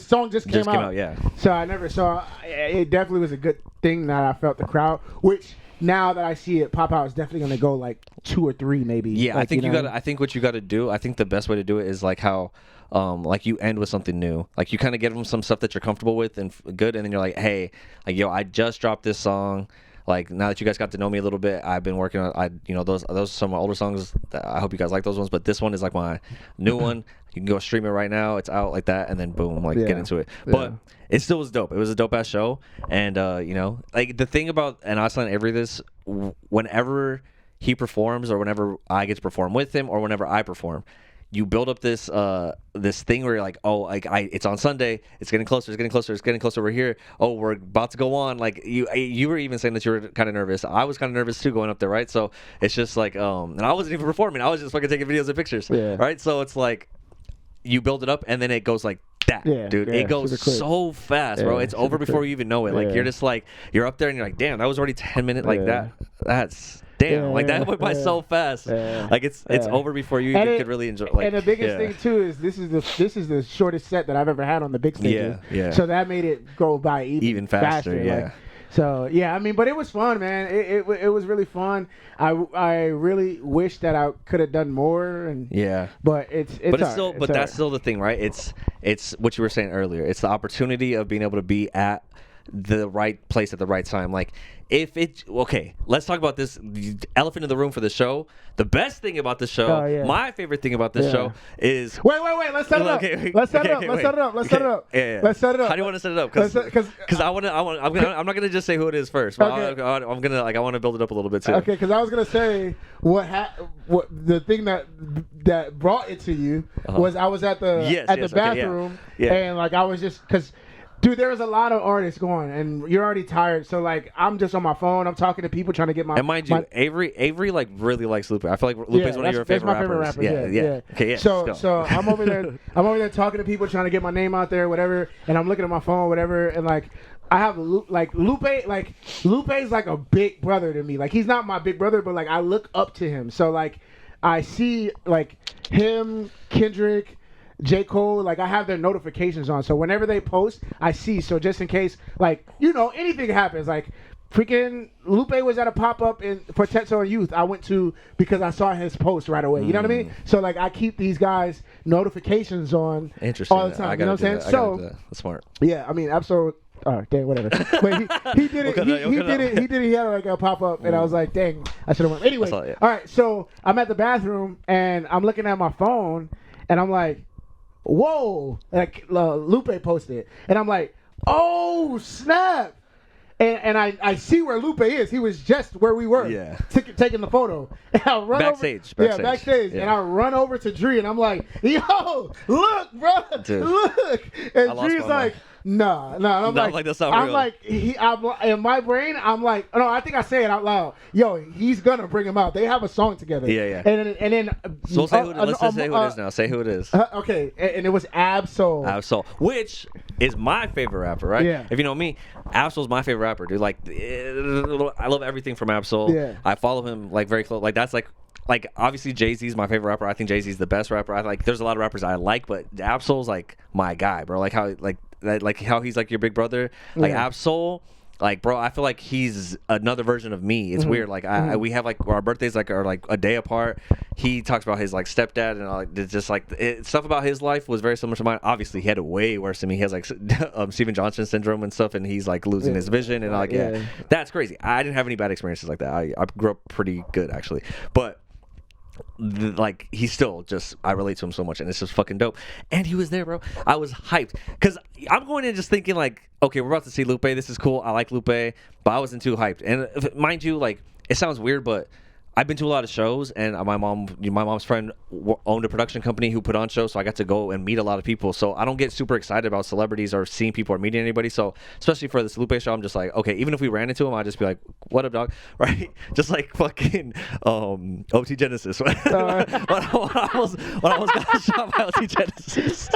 song just came out. Yeah. So I never saw. It definitely was a good thing that I felt the crowd. Which now that I see it, Pop Out is definitely gonna go like 2 or 3 maybe. Yeah, like, I think I think what you got to do. I think the best way to do it is like how. Like you end with something new. Like you kind of give them some stuff that you're comfortable with and good, and then you're like, hey, like yo, I just dropped this song. Like now that you guys got to know me a little bit, I've been working on those are some of my older songs. That I hope you guys like those ones, but this one is like my new one. You can go stream it right now. It's out like that, and then boom, like get into it. Yeah. But it still was dope. It was a dope ass show, and like the thing about and I and Avery this whenever he performs or whenever I get to perform with him or whenever I perform. You build up this this thing where you're like, oh, like it's on Sunday, it's getting closer, we're here, oh, we're about to go on. Like you were even saying that you were kind of nervous. I was kind of nervous too going up there, right? So it's just like and I wasn't even performing, I was just fucking taking videos and pictures, right? So it's like you build it up and then it goes like that, dude. It goes so fast, bro. It's over before you even know it. Like you're just like you're up there and you're like, damn, that was already 10 minutes. Like that's damn, like that went by so fast. Like it's over before you even could really enjoy. Like, and the biggest thing too is this is the shortest set that I've ever had on the big stage. Yeah. So that made it go by even faster. Yeah. Like, so yeah, I mean, but it was fun, man. It was really fun. I really wish that I could have done more. And but that's still the thing, right? It's what you were saying earlier. It's the opportunity of being able to be at the right place at the right time. Like let's talk about this the elephant in the room for the show. The best thing about the show, my favorite thing about the show is wait, let's set it up. Let's set it up. How do you want to set it up? Because I'm not gonna just say who it is first. But I want to build it up a little bit too. Okay, because I was gonna say what the thing that brought it to you was I was at the bathroom and like I was just because. Dude, there was a lot of artists going, and you're already tired. So like, I'm just on my phone. I'm talking to people trying to get my. And mind you, Avery like really likes Lupe. I feel like Lupe is one of your favorite rappers. Yeah. Okay, So I'm over there. I'm over there talking to people, trying to get my name out there, whatever. And I'm looking at my phone, whatever. And like, I have Lupe. Lupe's like a big brother to me. Like he's not my big brother, but like I look up to him. So like, I see like him, Kendrick. J. Cole, like I have their notifications on, so whenever they post, I see. So just in case, like anything happens, like freaking Lupe was at a pop up for Tetsu and Youth. I went to because I saw his post right away. You know what I mean? So like I keep these guys notifications on all the time. You know what I'm saying? So that's smart. Yeah, I mean, absolutely. Oh, dang, whatever. But he did it. He did it. He had like a pop up, and I was like, dang, I should have went. Anyway, all right. So I'm at the bathroom and I'm looking at my phone, and I'm like. Whoa, like Lupe posted, and I'm like, oh snap, and I see where Lupe is. He was just where we were, taking the photo. And I run backstage, and I run over to Dre, and I'm like, yo, look, bro, look, and Dre's like. No. I'm like that's not real. I'm like, in my brain, I'm like, no, I think I say it out loud. Yo, he's gonna bring him out. They have a song together. Yeah. And then. So let's just say who it is now. Say who it is. Okay, and it was Ab-Soul. Which is my favorite rapper, right? Yeah. If you know me, Ab-Soul's my favorite rapper, dude. Like, I love everything from Ab-Soul. Yeah. I follow him like very close. Like that's like obviously Jay-Z's my favorite rapper. I think Jay-Z's the best rapper. I like. There's a lot of rappers I like, but Ab-Soul's like my guy, bro. Like how he's like your big brother. Like Ab-Soul. Like, bro, I feel like he's another version of me. It's weird. Like, we have like our birthdays are like a day apart. He talks about his like stepdad and all, it's just like stuff about his life was very similar to mine. Obviously, he had it way worse than me. He has like Stephen Johnson syndrome and stuff, and he's like losing his vision and like that's crazy. I didn't have any bad experiences like that. I grew up pretty good actually, but. Like he's still just I relate to him so much and it's just fucking dope. And he was there, bro. I was hyped because I'm going in just thinking like, okay, we're about to see Lupe. This is cool. I like Lupe, but I wasn't too hyped. And mind you, like it sounds weird, but I've been to a lot of shows, and my mom's friend owned a production company who put on shows, so I got to go and meet a lot of people. So I don't get super excited about celebrities or seeing people or meeting anybody. So especially for this Lupe show, I'm just like, okay, even if we ran into him, I'd just be like, what up, dog? Right? Just like fucking OT Genesis. when I was got shot by OT Genesis.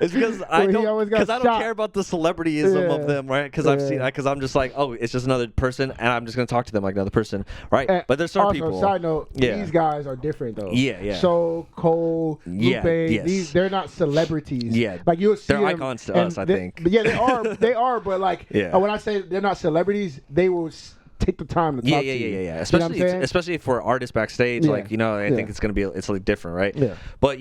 It's because I don't care about the celebrityism of them, right? Because I'm just like, oh, it's just another person, and I'm just gonna talk to them like another person, right? But there's certain people. Side note, these guys are different though. Yeah. So Cole, Lupe, they're not celebrities. Yeah, like you'll see they're icons to us, I think. Yeah, they are. They are, but like when I say they're not celebrities, they will take the time to talk to you. Yeah. Especially for artists backstage, like I think it's gonna be like different, right? Yeah. But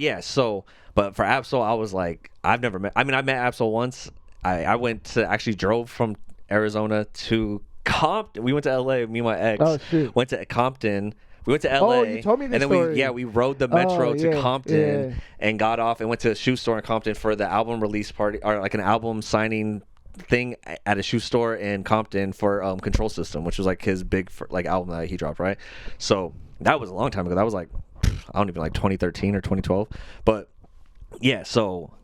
but for Absol, I was like, I've never met. I mean, I met Absol once. I went to actually drove from Arizona to Compton. We went to LA. Me and my ex went to Compton. We went to LA. Oh, you told me this story. We rode the metro to Compton and got off and went to a shoe store in Compton for the album release party, or like an album signing thing at a shoe store in Compton for Control System, which was like his big album that he dropped, right? So that was a long time ago. That was like, I don't even, like 2013 or 2012. But yeah, so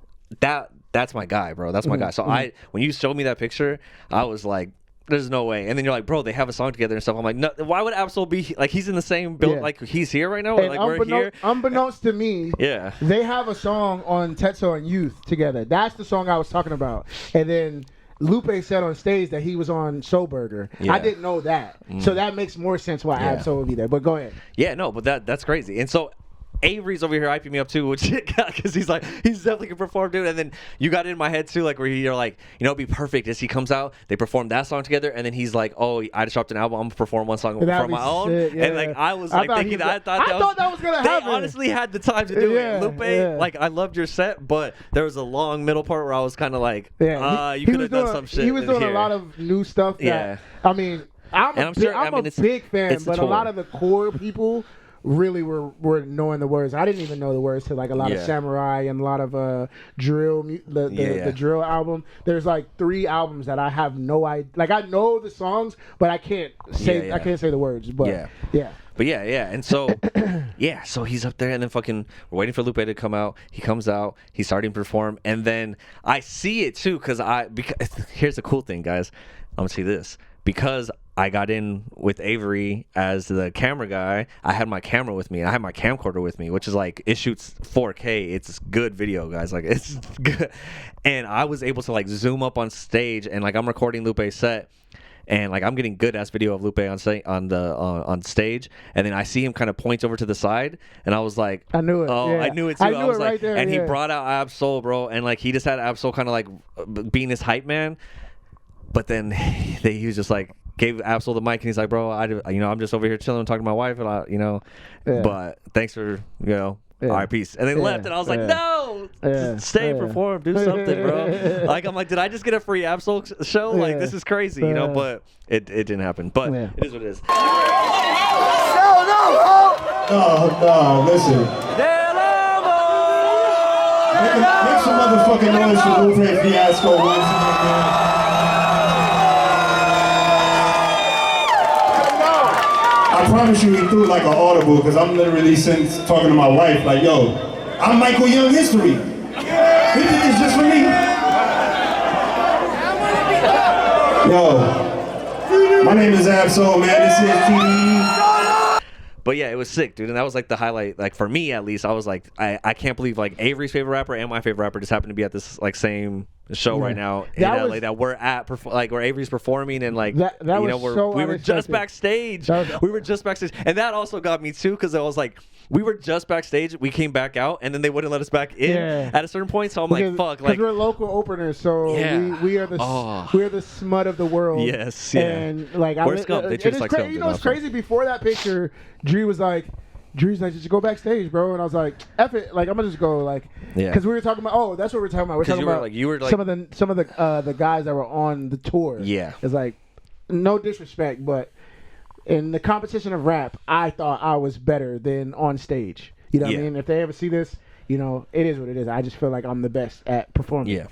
that's my guy, bro. That's my guy. So when you showed me that picture, I was like, there's no way. And then you're like, bro, they have a song together and stuff. I'm like, no, why would Absol be like, he's in the same build, like he's here right now, or like we're here? Unbeknownst to me, they have a song on Tetsuo and Youth together. That's the song I was talking about. And then Lupe said on stage that he was on Showburger. I didn't know that. So that makes more sense why Absol would be there. But go ahead. Yeah, no, but that's crazy. And so Avery's over here hyping me up too, which because he's like, he's definitely can perform, dude. And then you got in my head too, like where you're like, it'd be perfect as he comes out, they perform that song together, and then he's like, oh, I just dropped an album, I'm gonna perform one song from my own. And like I was like thinking, I thought that was gonna happen. They honestly had the time to do it. Lupe, like I loved your set, but there was a long middle part where I was kind of like, you could have done some shit. He was doing a lot of new stuff. I mean, I'm a big fan, but a lot of the core people really were knowing the words. I didn't even know the words to like a lot of Samurai and a lot of drill, the drill album. There's like 3 albums that I have no idea. Like I know the songs, but I can't say the words. But But and so so he's up there, and then fucking we're waiting for Lupe to come out. He comes out, he's starting to perform, and then I see it too because here's the cool thing, guys. I'm gonna say this. Because I got in with Avery as the camera guy, I had my camera with me, and I had my camcorder with me, which is like, it shoots 4K. It's good video, guys. Like, it's good. And I was able to like zoom up on stage, and like I'm recording Lupe's set, and like I'm getting good ass video of Lupe on stage, and then I see him kind of point over to the side, and I was like, I knew it. Oh, I knew it too. I was like, right there, and he brought out Absol, bro, and like he just had Absol kind of like being his hype man. But then he was just like, gave Absol the mic, and he's like, bro, I'm just over here chilling, talking to my wife, and but thanks for, all right, peace. And they left, and I was like, no, stay and perform, do something, bro. Like, I'm like, did I just get a free Absol show? Like, this is crazy, but it didn't happen. But it is what it is. No, listen. Make some motherfucking noise for Lupe Fiasco once again. I promise you he threw like an audible, because I'm literally talking to my wife like, yo, I'm Michael Young history. He did this just for me. Yo, my name is Absol, man. This is TV. But yeah, it was sick, dude, and that was like the highlight. Like for me, at least, I was like, I can't believe like Avery's favorite rapper and my favorite rapper just happened to be at this like same show right now in LA that we're at, like where Avery's performing, and like we were just backstage. We were just backstage, and that also got me too, because I was like, we were just backstage, we came back out, and then they wouldn't let us back in at a certain point. So I'm like, fuck, like we're local openers, so we are the smut of the world. Yes, and like we're scum. They treat us like scum. You know, it's crazy. Before that picture, Drew's like, just go backstage, bro. And I was like, F it, like I'm gonna just go, like, because we were talking about, that's what we're talking about. We're talking about some of the guys that were on the tour. Yeah, it's like, no disrespect, but in the competition of rap, I thought I was better than on stage. You know what I mean? If they ever see this, it is what it is. I just feel like I'm the best at performing. Yeah.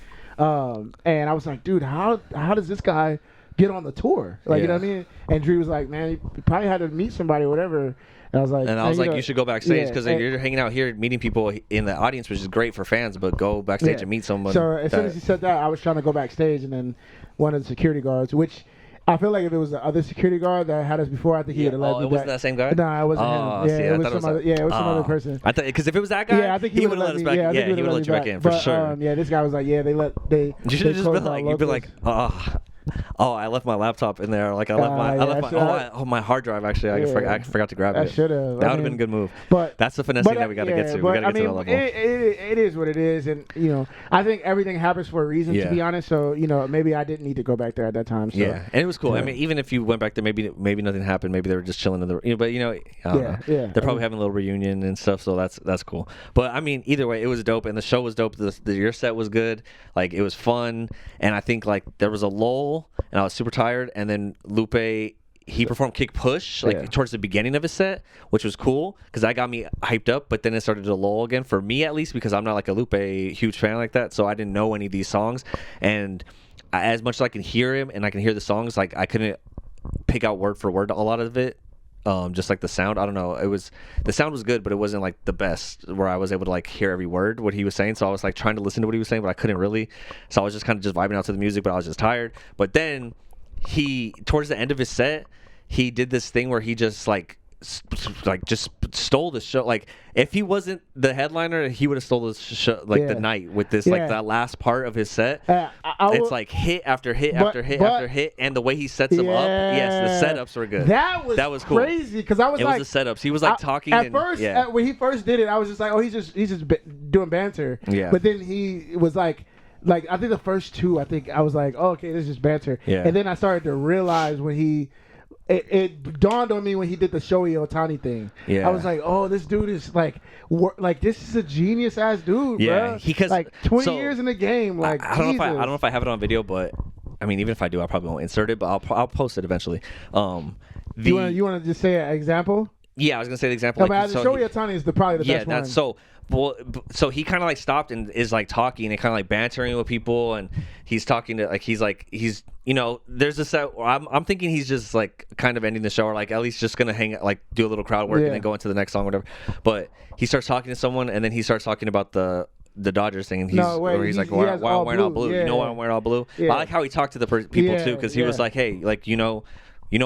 And I was like, dude, how does this guy get on the tour? Like, you know what I mean? And Drew was like, man, you probably had to meet somebody or whatever. And I was like, you know, you should go backstage because yeah, you're hanging out here meeting people in the audience, which is great for fans, but go backstage and meet someone. So as soon as he said that, I was trying to go backstage, and then one of the security guards, which I feel like if it was the other security guard that had us before, I think he would have let me it wasn't that same guy? No, it wasn't him. Yeah, it was some other. Yeah, it was some other person. I thought because if it was that guy, yeah, I think he would have let us back. Yeah, he would have let you back in for sure. Yeah, this guy was like, yeah, You should have just been like, you'd be like, oh, I left my laptop in there. Like I left my hard drive actually. I forgot to grab it. I should have. That would have been a good move. But that's the finessing that we got to get to. We got to get to that level. It is what it is, and you know, I think everything happens for a reason. To be honest, so you know, maybe I didn't need to go back there at that time. So. Yeah, and it was cool. I mean, even if you went back there, maybe nothing happened. Maybe they were just chilling in the. But you know, I don't know. They're probably having a little reunion and stuff. So that's cool. But I mean, either way, it was dope, and the show was dope. Your set was good. Like it was fun, and I think like there was a lull, and I was super tired, and then Lupe, he performed Kick Push towards the beginning of his set, which was cool because that got me hyped up, but then it started to lull again for me at least because I'm not like a Lupe huge fan like that, so I didn't know any of these songs, and as much as I can hear him and I can hear the songs, like I couldn't pick out word for word a lot of it. Just like the sound, I don't know. The sound was good, but it wasn't like the best where I was able to like hear every word what he was saying. So I was like trying to listen to what he was saying, but I couldn't really. So I was just kind of just vibing out to the music, but I was just tired. But then he, towards the end of his set, he did this thing where he just just stole the show. Like if he wasn't the headliner, he would have stole the show, the night with this like that last part of his set. It's like hit after hit after hit after hit, and the way he sets them up. Yes, the setups were good. That was cool. Crazy because I was it was the setups. He was like talking at first. When he first did it, I was just like, oh, he's just doing banter. Yeah. But then he was like I think the first two, I think I was like, oh, okay, this is just banter. Yeah. And then I started to realize when he. It dawned on me when he did the Shohei Ohtani thing. Yeah. I was like, oh, this dude is like this is a genius ass dude, bro. Because like 20 years in the game. Like I don't know if I have it on video, but I mean, even if I do, I probably won't insert it, but I'll post it eventually. You want to just say an example? Yeah, I was gonna say the example. Shohei Ohtani is probably the best one. That's so. Well, so he kind of like stopped and is like talking and kind of like bantering with people, and he's talking to he's you know, there's a set where I'm thinking he's just like kind of ending the show or like at least just gonna hang like do a little crowd work and then go into the next song or whatever. But he starts talking to someone and then he starts talking about the Dodgers thing, and he's like, why I'm wearing all blue? You know why I'm wearing all blue? I like how he talked to the people too, because he was like, hey, like you know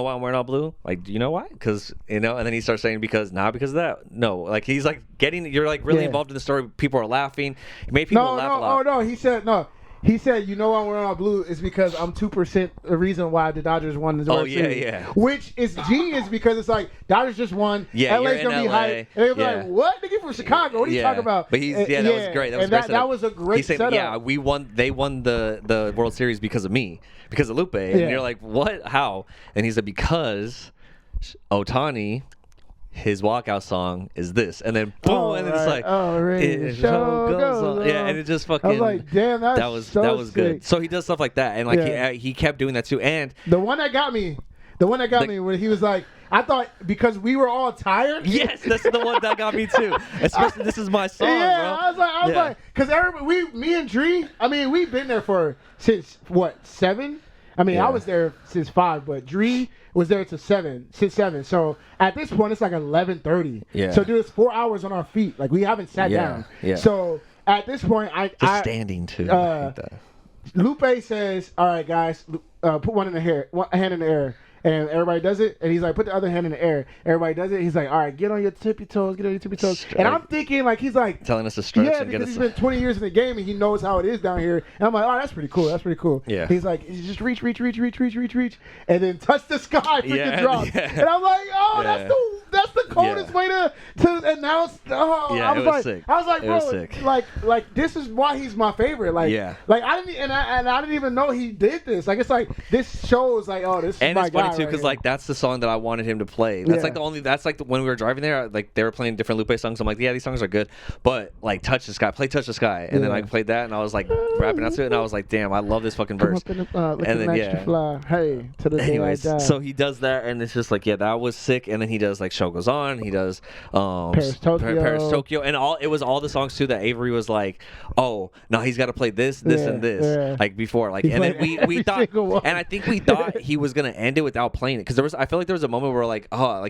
why I'm wearing all blue? Like, do you know why? Because, you know, and then he starts saying because of that. No, like he's like you're like really involved in the story. People are laughing. He made people laugh a lot. Oh, no, He said, you know why I'm wearing all blue is because I'm 2% the reason why the Dodgers won the World Series. Yeah. Which is genius because it's like, Dodgers just won. Yeah, LA's going to be hyped. And they'll be like, what? Nigga from Chicago. What are you talking about? But that was great. That was a great setup. Yeah, they won the World Series because of me, because of Lupe. And you're like, what? How? And he said, because Ohtani, his walkout song is this, and then boom, and then it's like, the show goes on. Yeah, and it just fucking. I was like, damn, that was sick. Good. So he does stuff like that, and like he kept doing that too. And the one that got me when he was like, I thought because we were all tired. Yes, that's the one that got me too. Especially this is my song, bro. I was like, because me and Dre, I mean, we've been there since what 7? I mean, I was there since 5, but Dre was there since 7. So at this point, it's like 11:30. Yeah. So dude, it's 4 hours on our feet. Like we haven't sat down. Yeah. So at this point, I standing too. Lupe says, "All right, guys, put one hand in the air." And everybody does it, and he's like, put the other hand in the air. Everybody does it. He's like, all right, get on your tippy toes. And I'm thinking, like, he's like telling us to stretch. Yeah, because he's been 20 years in the game, and he knows how it is down here. And I'm like, oh, that's pretty cool. Yeah. He's like, just reach, and then touch the sky, freaking drop. Yeah. And I'm like, oh, that's the coldest way to announce. Oh, yeah, I was sick. I was like, bro, like this is why he's my favorite. Like, like I didn't even know he did this. Like, it's like this shows like, oh, this is my guy. Too, because like that's the song that I wanted him to play. That's like the only. That's like when we were driving there, like they were playing different Lupe songs. I'm like, yeah, these songs are good, but like Touch the Sky, play Touch the Sky, and then I played that, and I was like rapping out to it, and I was like, damn, I love this fucking verse. And then fly. Hey, to the anyways, so he does that, and it's just like, that was sick. And then he does like Show Goes On. He does Paris Tokyo, and it was all the songs too that Avery was like, oh, no, he's got to play this, and this, like before, like, and then we thought, and I think we thought he was gonna end it without now playing it because I feel like there was a moment where like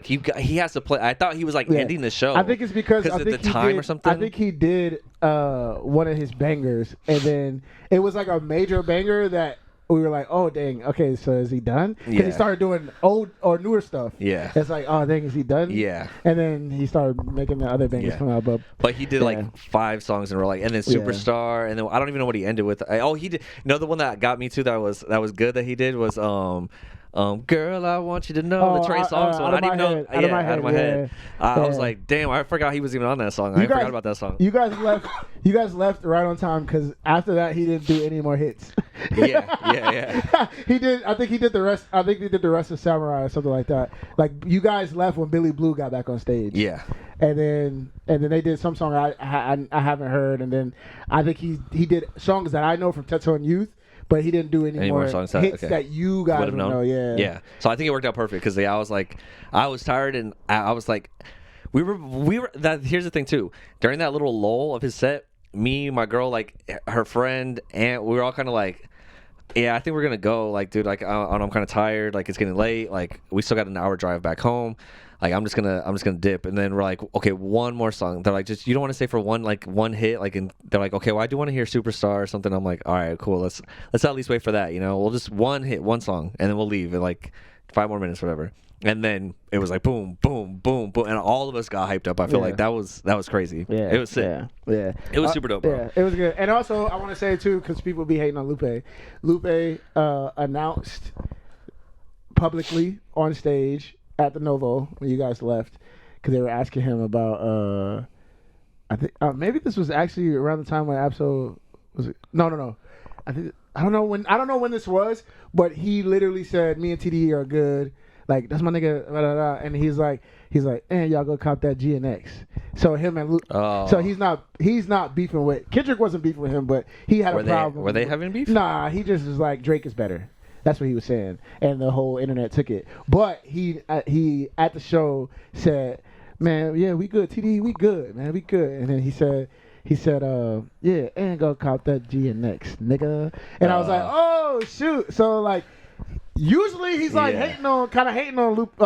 he has to play. I thought he was like ending the show. I think it's because of the time or something. I think he did one of his bangers, and then it was like a major banger that we were like, oh dang, okay, so is he done? Because he started doing old or newer stuff. Yeah, it's like, oh dang, is he done? Yeah, and then he started making the other bangers come out. But he did like 5 songs in a row, like, and then Superstar, and then I don't even know what he ended with. He did. The one that got me too that was good that he did was girl, I want you to know the Trey Songz one. I didn't even know. Out of my head. I was like, damn, I forgot he was even on that song. I forgot about that song. You guys left right on time because after that he didn't do any more hits. yeah. He did. I think he did the rest. I think he did the rest of Samurai or something like that. Like you guys left when Billy Blue got back on stage. Yeah. And then they did some song I haven't heard, and then I think he did songs that I know from Tetsuo and Youth. But he didn't do any more songs hits that you guys would know. Yeah. So I think it worked out perfect because I was tired and I was like, we were. That here's the thing too. During that little lull of his set, me, my girl, like her friend, and we were all kind of like, yeah, I think we're gonna go. Like, dude, like I'm kind of tired. Like it's getting late. Like we still got an hour drive back home. Like I'm just gonna dip, and then we're like, okay, one more song. They're like, just you don't want to stay for one hit, like, and they're like, okay, well I do want to hear Superstar or something. I'm like, all right, cool, let's at least wait for that, we'll just one hit, one song, and then we'll leave in like 5 more minutes, whatever. And then it was like boom, boom, boom, boom, and all of us got hyped up. I feel like that was crazy. Yeah, it was sick. Yeah. It was super dope, bro. Yeah, it was good. And also I want to say too, because people be hating on Lupe. Lupe announced publicly on stage at the NOVO when you guys left, because they were asking him about I think maybe this was actually around the time when Absol was it? No. I don't know when this was, but he literally said me and TDE are good. Like that's my nigga, blah, blah, blah. And he's like, y'all go cop that GNX. So him and Luke. Oh. So he's not beefing with Kendrick. Wasn't beefing with him, but he had a problem. Were they having beef? Nah, he just was like Drake is better. That's what he was saying, and the whole internet took it. But he at the show said, "Man, yeah, we good. TD, we good, man, we good." And then he said, "Yeah, and go cop that GNX, nigga." And I was like, "Oh shoot!" So like, usually he's like hating on Luke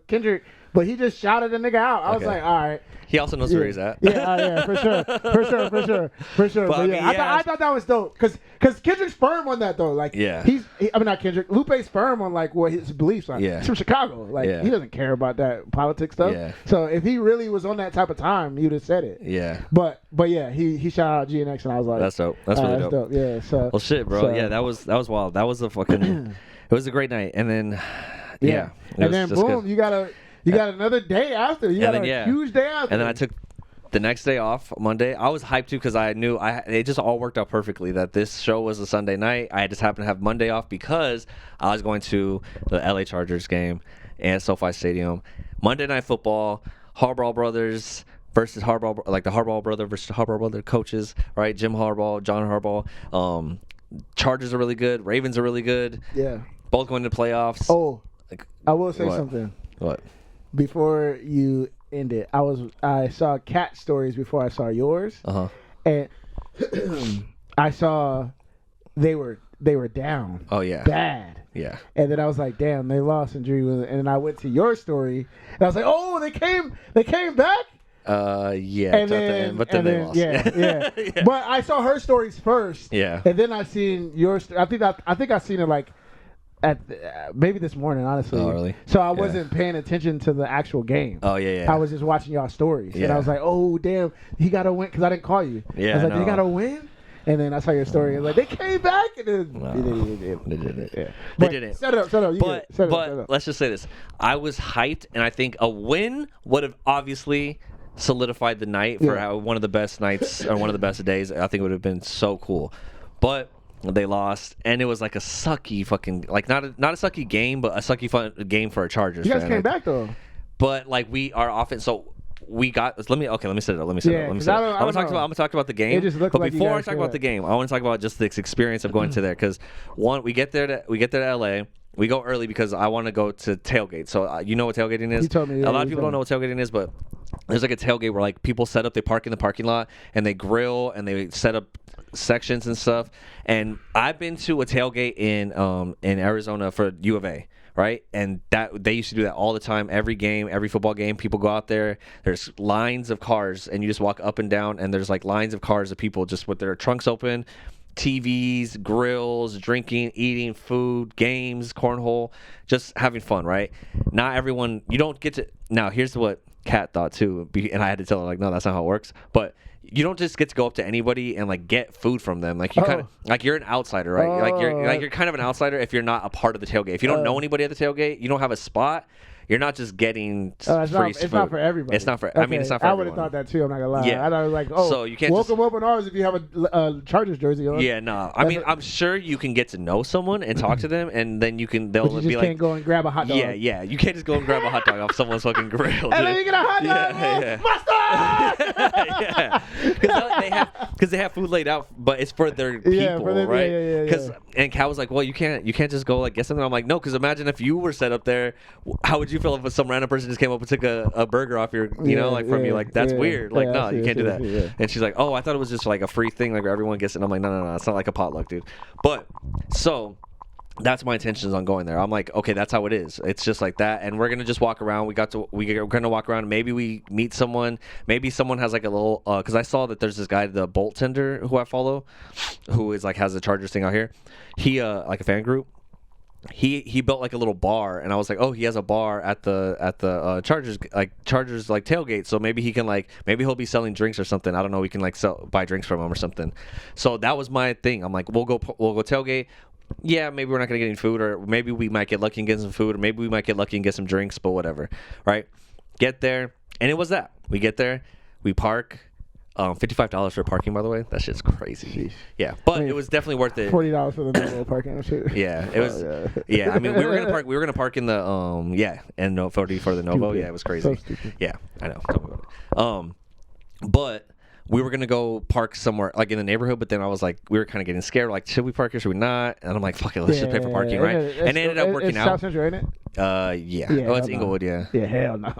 Kendrick, but he just shouted the nigga out. I was like, "All right." He also knows where he's at. Yeah, for sure. But I thought that was dope because Kendrick's firm on that though. Like, not Kendrick. Lupe's firm on like what his beliefs are. Yeah. He's from Chicago. Like, he doesn't care about that politics stuff. Yeah. So if he really was on that type of time, he would have said it. Yeah. But yeah, he shot out GNX, and I was like, that's dope. That's really dope. Yeah. So. Well, shit, bro. Yeah, that was wild. That was a fucking. It was a great night, and then. Yeah. And then boom, good. You got another day after. You got a huge day after. And then I took the next day off, Monday. I was hyped too because I knew it just all worked out perfectly that this show was a Sunday night. I just happened to have Monday off because I was going to the LA Chargers game and SoFi Stadium. Monday Night Football, Harbaugh brothers versus Harbaugh, like the Harbaugh brother versus Harbaugh brother coaches, right? Jim Harbaugh, John Harbaugh. Chargers are really good. Ravens are really good. Yeah. Both going to playoffs. Oh, I will say something. What? Before you end it, I saw cat stories before I saw yours, and I saw they were down. Oh yeah, bad. Yeah, and then I was like, damn, they lost and drew. And then I went to your story, and I was like, oh, they came back. Yeah, and then, but then they lost. Yeah. But I saw her stories first. Yeah, and then I seen yours. I think I seen it like. At maybe this morning, honestly. Oh, really? So I wasn't paying attention to the actual game. Oh, yeah. I was just watching y'all stories. Yeah. And I was like, oh, damn, he got to win, because I didn't call you. Yeah, I was like, they got to win? And then I saw your story, and like, they came back, and then they didn't. Yeah. They didn't. Set it up. But let's just say this. I was hyped, and I think a win would have obviously solidified the night for one of the best nights, or one of the best days. I think it would have been so cool. But they lost, and it was like a sucky fucking, like not a sucky game, but a sucky fun game for a Chargers. You guys came back though. But like our offense, so we got. Let me set it up. I'm gonna talk about the game. But like before I talk about the game, I want to talk about just this experience of going to there, because we get there to LA. We go early because I want to go to tailgate. So you know what tailgating is? You told me. A lot of people don't know what tailgating is, but there's like a tailgate where like people set up, they park in the parking lot, and they grill, and they set up sections and stuff. And I've been to a tailgate in Arizona for U of A, right? And that they used to do that all the time. Every game, every football game, people go out there. There's lines of cars, and you just walk up and down, and there's like lines of cars of people just with their trunks open, TVs, grills, drinking, eating, food, games, cornhole, just having fun, right? Not everyone. You don't get to. Now, here's what Kat thought too, and I had to tell her like, no, that's not how it works. But you don't just get to go up to anybody and like get food from them. Like you kind of like you're an outsider, right? You're kind of an outsider if you're not a part of the tailgate. If you don't know anybody at the tailgate, you don't have a spot. You're not just getting free food. It's not for everybody. It's not for. Okay. I mean, it's not for everyone. I would have thought that too. I'm not gonna lie. Yeah. I thought it was like, oh, so you can't welcome open arms if you have a Chargers jersey on. Yeah, no. I mean, I'm sure you can get to know someone and talk to them, and then they'll but you be just like, can't go and grab a hot dog. Yeah. You can't just go and grab a hot dog off someone's fucking grill. And then you get a hot dog. Yeah. Because they have food laid out, but it's for their people, right? Yeah. And Cal was like, well, you can't just go like get something. I'm like, no, because imagine if you were set up there, how would you feel if some random person just came up and took a burger off your, from you? Like, that's weird. Like, no, you can't do that. Yeah. And she's like, oh, I thought it was just like a free thing, like where everyone gets it. And I'm like, no, it's not like a potluck, dude. But so that's my intentions on going there. I'm like, okay, that's how it is. It's just like that, and we're gonna just walk around. We're gonna walk around. Maybe we meet someone. Maybe someone has like a little, because I saw that there's this guy, the Bolt Tender, who I follow, who is like has the Chargers thing out here. He like a fan group. He built like a little bar, and I was like, oh, he has a bar at the Chargers tailgate, so maybe he can maybe he'll be selling drinks or something. I don't know. We can buy drinks from him or something. So that was my thing. I'm like, we'll go tailgate. Yeah, maybe we're not gonna get any food, or maybe we might get lucky and get some food, or maybe we might get lucky and get some drinks, but whatever, right? Get there, and it was that. We get there, we park. $55 for parking, by the way. That shit's crazy. Sheesh. Yeah, but it was definitely worth it. $40 for the NOVO parking shit. Yeah, it was. Yeah, I mean, we were gonna park in the and no 40 for the NOVO. Yeah, it was crazy. So stupid. Yeah, I know. Tell me about it. But we were gonna go park somewhere like in the neighborhood, but then I was like, we were kind of getting scared. Like, should we park here? Should we not? And I'm like, fuck it, let's just pay for parking, right? And it ended up working out. South Central, ain't it? Yeah. Oh, it's Inglewood, yeah. Yeah, hell no.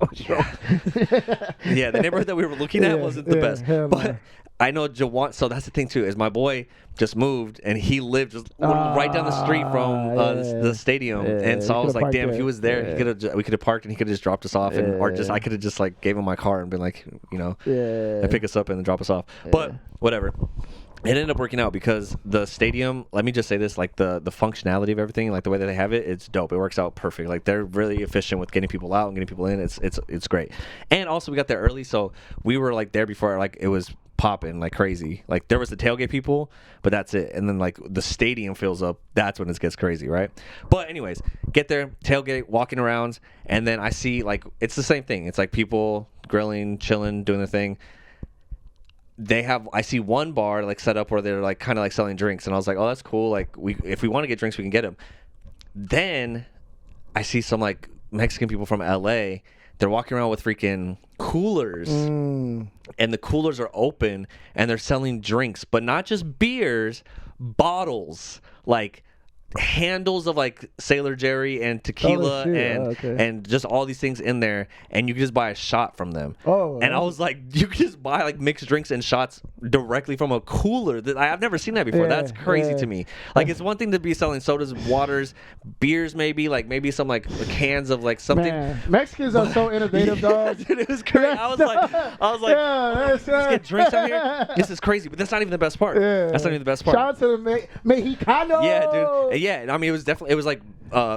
Yeah, the neighborhood that we were looking at wasn't the best. But I know Jawan, so that's the thing too, is my boy just moved, and he lived just right down the street from the stadium. And so I was like, damn, if he was there, we could have parked, and he could have just dropped us off, I could have just gave him my car and been like, and pick us up and then drop us off. But whatever. It ended up working out because the stadium, let me just say this, like the functionality of everything, like the way that they have it, it's dope. It works out perfect. Like they're really efficient with getting people out and getting people in. It's great. And also we got there early, so we were there before it was popping like crazy. Like there was the tailgate people, but that's it. And then the stadium fills up. That's when it gets crazy, right? But anyways, get there, tailgate, walking around, and then I see it's the same thing. It's people grilling, chilling, doing the thing. I see one bar set up where they're kind of selling drinks, and I was like, oh, that's cool. If we want to get drinks, we can get them. Then I see some Mexican people from LA. They're walking around with freaking coolers, and the coolers are open, and they're selling drinks, but not just beers, bottles, handles of Sailor Jerry and tequila and just all these things in there, and you can just buy a shot from them. And I was like, you can just buy mixed drinks and shots directly from a cooler. I've never seen that before. That's crazy to me. It's one thing to be selling sodas, waters, beers, maybe some cans of something. Man, Mexicans are so innovative, dog. Dude, it was crazy. I was like, let's get drinks out here. This is crazy, but that's not even the best part. That's not even the best part. Shout out to the Mexicano. Yeah, dude. Yeah, I mean, it was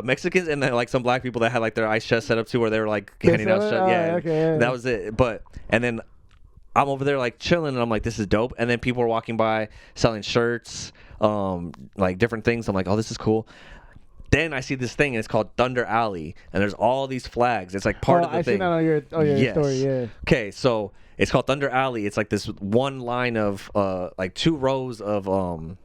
Mexicans and then some black people that had their ice chest set up too, where they were handing out shit. Yeah, that was it. And then I'm over there chilling, and I'm like, this is dope. And then people are walking by selling shirts, different things. I'm like, oh, this is cool. Then I see this thing, and it's called Thunder Alley, and there's all these flags. It's part of the thing. I seen that on your story. Yeah. Okay, so it's called Thunder Alley. It's this one line of 2 rows of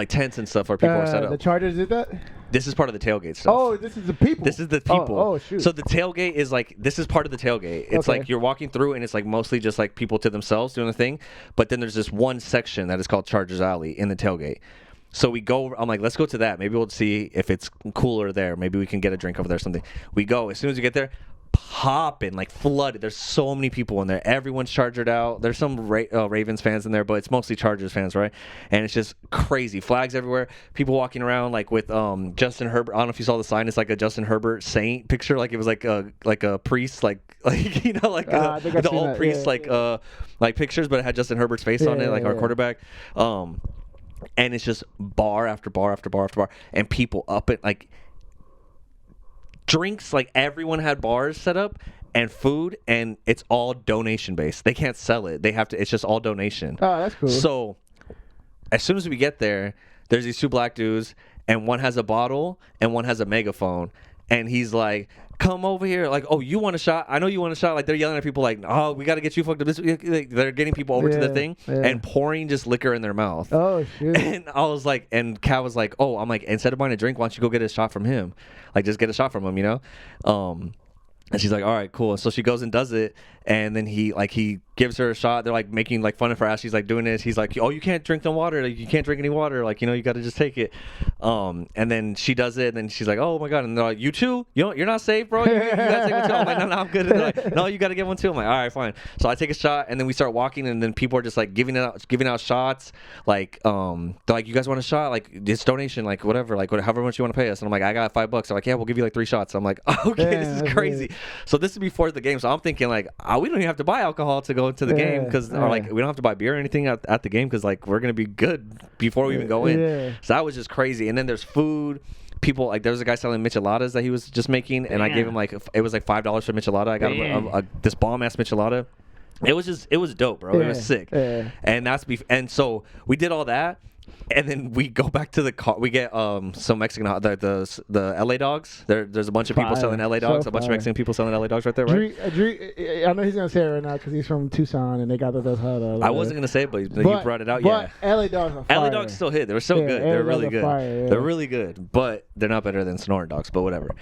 tents and stuff where people are set up. The Chargers did that? This is part of the tailgate stuff. Oh, this is the people. This is the people. Oh shoot. So the tailgate is this is part of the tailgate. It's you're walking through, and it's mostly just people to themselves doing the thing. But then there's this one section that is called Chargers Alley in the tailgate. So we go, I'm like, let's go to that. Maybe we'll see if it's cooler there. Maybe we can get a drink over there or something. We go. As soon as we get there, popping, like flooded. There's so many people in there. Everyone's chargered out. There's some Ravens fans in there, but it's mostly Chargers fans, right? And it's just crazy. Flags everywhere. People walking around like with Justin Herbert. I don't know if you saw the sign. It's like a Justin Herbert saint picture. Like it was like a priest, like you know, like the old priest, like pictures, but it had Justin Herbert's face on it, like our quarterback. And it's just bar after bar after bar after bar, and people up it like drinks. Like everyone had bars set up and food, and it's all donation based. They can't sell it. They have to. It's just all donation. Oh, that's cool. So as soon as we get there, there's these two black dudes, and one has a bottle and one has a megaphone, and he's like, come over here, like, oh, you want a shot? I know you want a shot. Like, they're yelling at people like, oh, we got to get you fucked up. They're getting people over to the thing and pouring just liquor in their mouth. Oh, shit. And I was like, and Kat was like, oh, I'm like, instead of buying a drink, why don't you go get a shot from him? Like, just get a shot from him, you know? And she's like, all right, cool. And so she goes and does it, and then he gives her a shot. They're like making like fun of her as she's like doing this. He's like, oh, you can't drink no water. Like, you can't drink any water. Like, you know, you got to just take it. And then she does it, and then she's like, oh my god. And they're like, you too? You're not safe, bro. You gotta take one too. I'm like, no, I'm good. And they're like, no, you gotta get one too. I'm like, all right, fine. So I take a shot, and then we start walking, and then people are just like giving out shots. Like, they're like, you guys want a shot? Like, it's donation, like whatever, like however much you want to pay us. And I'm like, I got $5. They're like, yeah, we'll give you like 3 shots. I'm like, okay, this is crazy. So this is before the game, so I'm thinking like, oh, we don't even have to buy alcohol to go to the game, because or like we don't have to buy beer or anything at the game, because like we're gonna be good before we even go in. So that was just crazy. And then there's food. People, like, there was a guy selling micheladas that he was just making, and I gave him like, it was like $5 for michelada. I got him this bomb ass michelada. It was dope, bro. It was sick. And and so we did all that. And then we go back to the car. We get some Mexican the LA dogs. There's a bunch of people selling LA dogs. A bunch of Mexican people selling LA dogs right there, right? I know he's gonna say it right now because he's from Tucson and they got those hot. I wasn't gonna say it, but you brought it out. But LA dogs are fire. LA dogs still hit. They were so good. They're really good. Fire, They're really good, but they're not better than Sonoran dogs. But whatever.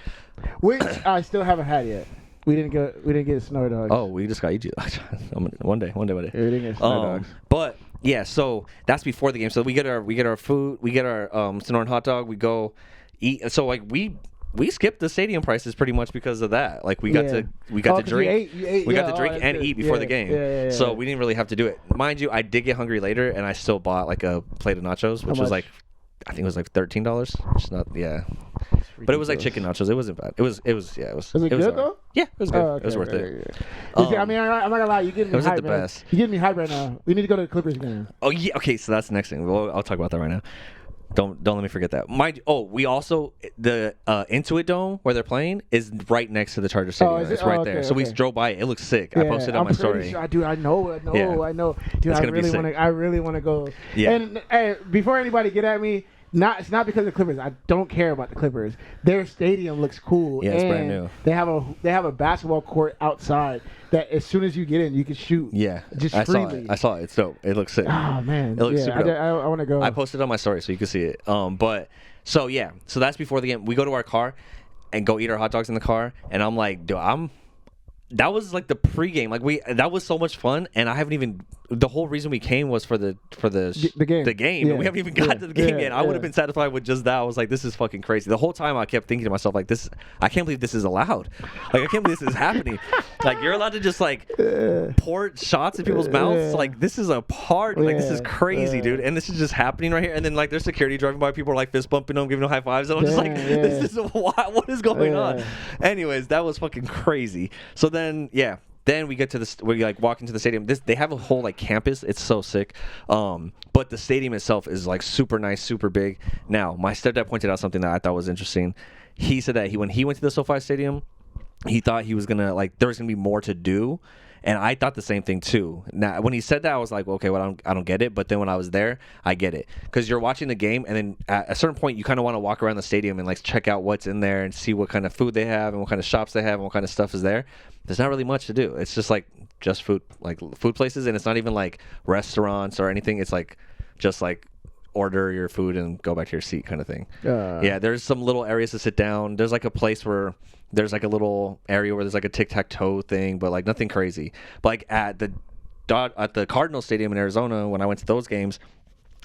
Which I still haven't had yet. We didn't get snow dogs. Oh, we just got EG. One day. We didn't get snow dogs. But yeah, so that's before the game. So we get our food, we get our Sonoran hot dog, we go eat. So like we skipped the stadium prices pretty much because of that. Like we got to drink, and eat before the game. So we didn't really have to do it. Mind you, I did get hungry later, and I still bought like a plate of nachos, which was like, I think it was like $13. Which is not, but it was like chicken nachos. It wasn't bad. It was Was it good though? Yeah, it was good. It was worth it. I mean, I'm not gonna lie. You getting me hype, man. Best. You getting me hype right now. We need to go to the Clippers game. Oh yeah. Okay, so that's the next thing. I'll talk about that right now. Don't let me forget that. We also the Intuit Dome where they're playing is right next to the Charger Stadium. It's right there. So we drove by it. It looks sick. I posted it on my story. Sure, dude, I know. Dude, I really want to go. Yeah. And before anybody get at me. It's not because of the Clippers. I don't care about the Clippers. Their stadium looks cool. Yeah, it's brand new. They have a basketball court outside that as soon as you get in, you can shoot. Yeah, just freely. I saw it. It's dope. It looks sick. Oh man, it looks super dope. I want to go. I posted it on my story so you can see it. But so that's before the game. We go to our car and go eat our hot dogs in the car, and I'm like, dude, that was like the pregame. Like that was so much fun, and I haven't even. The whole reason we came was for the game. The game, and we haven't even got to the game yet. I would have been satisfied with just that. I was like, this is fucking crazy. The whole time I kept thinking to myself, like, this. I can't believe this is allowed. Like, I can't believe this is happening. Like, you're allowed to just like pour shots in people's mouths. Like, this is a party. Like, this is crazy, dude. And this is just happening right here. And then like, there's security driving by. People are like fist bumping them, giving them high fives. And I'm just like, this is what is going on? Anyways, that was fucking crazy. So then, Then we get to we like walk into the stadium. They have a whole like campus. It's so sick. But the stadium itself is like super nice, super big. Now, my stepdad pointed out something that I thought was interesting. He said that when he went to the SoFi Stadium, he thought he was gonna there was gonna be more to do. And I thought the same thing too. Now, when he said that, I was like, okay, well, I don't get it. But then when I was there, I get it. Because you're watching the game, and then at a certain point, you kind of want to walk around the stadium and like check out what's in there and see what kind of food they have and what kind of shops they have and what kind of stuff is there. There's not really much to do. It's just like just food places, and it's not even like restaurants or anything. It's like just like order your food and go back to your seat kind of thing. Yeah, there's some little areas to sit down. There's like a place where there's like a little area where there's like a tic-tac-toe thing, but like nothing crazy. But like at the Cardinal Stadium in Arizona, when I went to those games,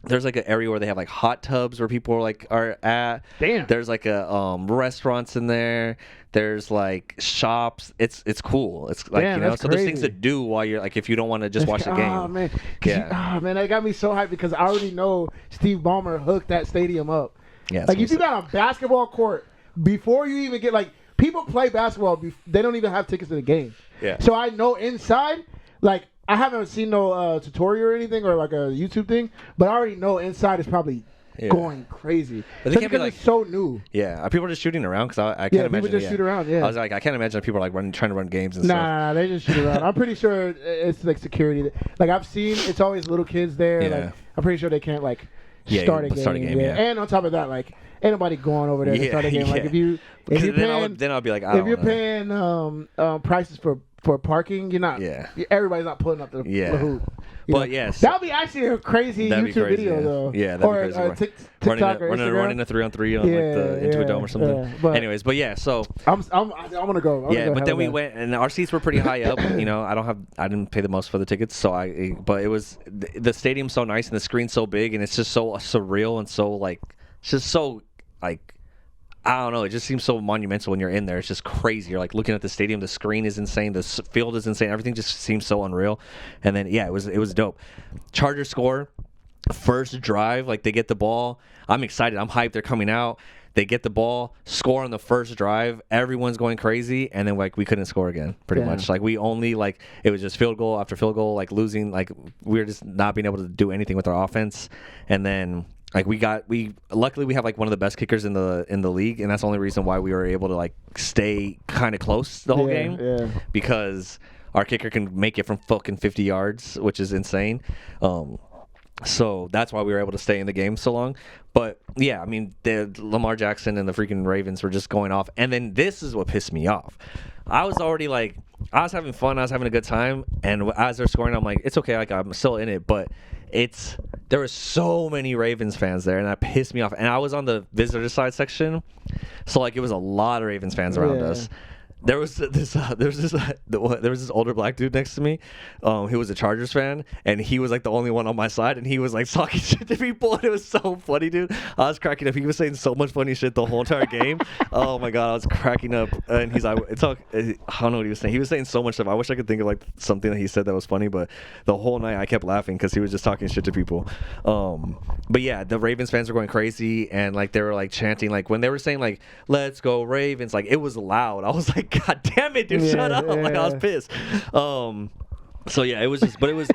There's like an area where they have like hot tubs where people are at. Damn. There's like a restaurants in there. There's like shops. It's cool. It's like, Damn, you know, that's so there's things to crazy. do while you're like, if you don't want to just watch the game. Oh man, Yeah. man, that got me so hyped because I already know Steve Ballmer hooked that stadium up. Yeah, Like so if you got a basketball court before you even get people play basketball, they don't even have tickets to the game. Yeah. So I know inside, like I haven't seen no tutorial or anything or like a YouTube thing, but I already know inside is probably going crazy. But they can't be because like, it's so new. Yeah, are people just shooting around? Because I can't Yeah, imagine. people just shoot around. Yeah. I was like, I can't imagine people are like trying to run games and stuff. Nah, they just shoot around. I'm pretty sure it's like security. Like I've seen, it's always little kids there. Yeah. Like I'm pretty sure they can't start a game. Yeah. And on top of that, like ain't nobody going over there to start a game. Like if you're paying, then I'll be like, I if you're don't know. paying prices for parking, you're not. Yeah. Everybody's not pulling up the hoop. You But know? yes. That would be actually a crazy That'd be YouTube crazy, video yeah. though. Yeah, that'd or be crazy. TikTok or Instagram. Running a 3-on-3 on into a dome or something. Yeah, but Anyways, but yeah, so I'm gonna go. but then we went and our seats were pretty high up. You know, I didn't pay the most for the tickets, but it was the stadium's so nice and the screen's so big and it's just so surreal and so like it's just so like I don't know. It just seems so monumental when you're in there. It's just crazy. You're like looking at the stadium. The screen is insane. The field is insane. Everything just seems so unreal. And then it was dope. Chargers score first drive. Like they get the ball. I'm excited. I'm hyped. They're coming out. They get the ball, score on the first drive. Everyone's going crazy, and then like we couldn't score again. Pretty much. Like we only it was just field goal after field goal. Like losing. Like we were just not being able to do anything with our offense. And then. Like luckily we have like one of the best kickers in the league, and that's the only reason why we were able to like stay kind of close the whole game. Yeah. Because our kicker can make it from fucking 50 yards, which is insane. So that's why we were able to stay in the game so long. But yeah, I mean, the Lamar Jackson and the freaking Ravens were just going off, and then this is what pissed me off. I was already like, I was having fun, I was having a good time, and as they're scoring, I'm like, it's okay, like I'm still in it, but there were so many Ravens fans there, and that pissed me off. And I was on the visitor side section, so like it was a lot of Ravens fans around us. There was this older black dude next to me, who was a Chargers fan, and he was like the only one on my side, and he was like talking shit to people, and it was so funny, dude. I was cracking up. He was saying so much funny shit the whole entire game. Oh my god, I was cracking up. And I don't know what he was saying. He was saying so much stuff. I wish I could think of like something that he said that was funny, but the whole night I kept laughing because he was just talking shit to people. But yeah, the Ravens fans were going crazy, and like they were like chanting, like when they were saying like "Let's go Ravens," like it was loud. I was like, God damn it, dude, shut up. Like I was pissed. So yeah, it was just, but it was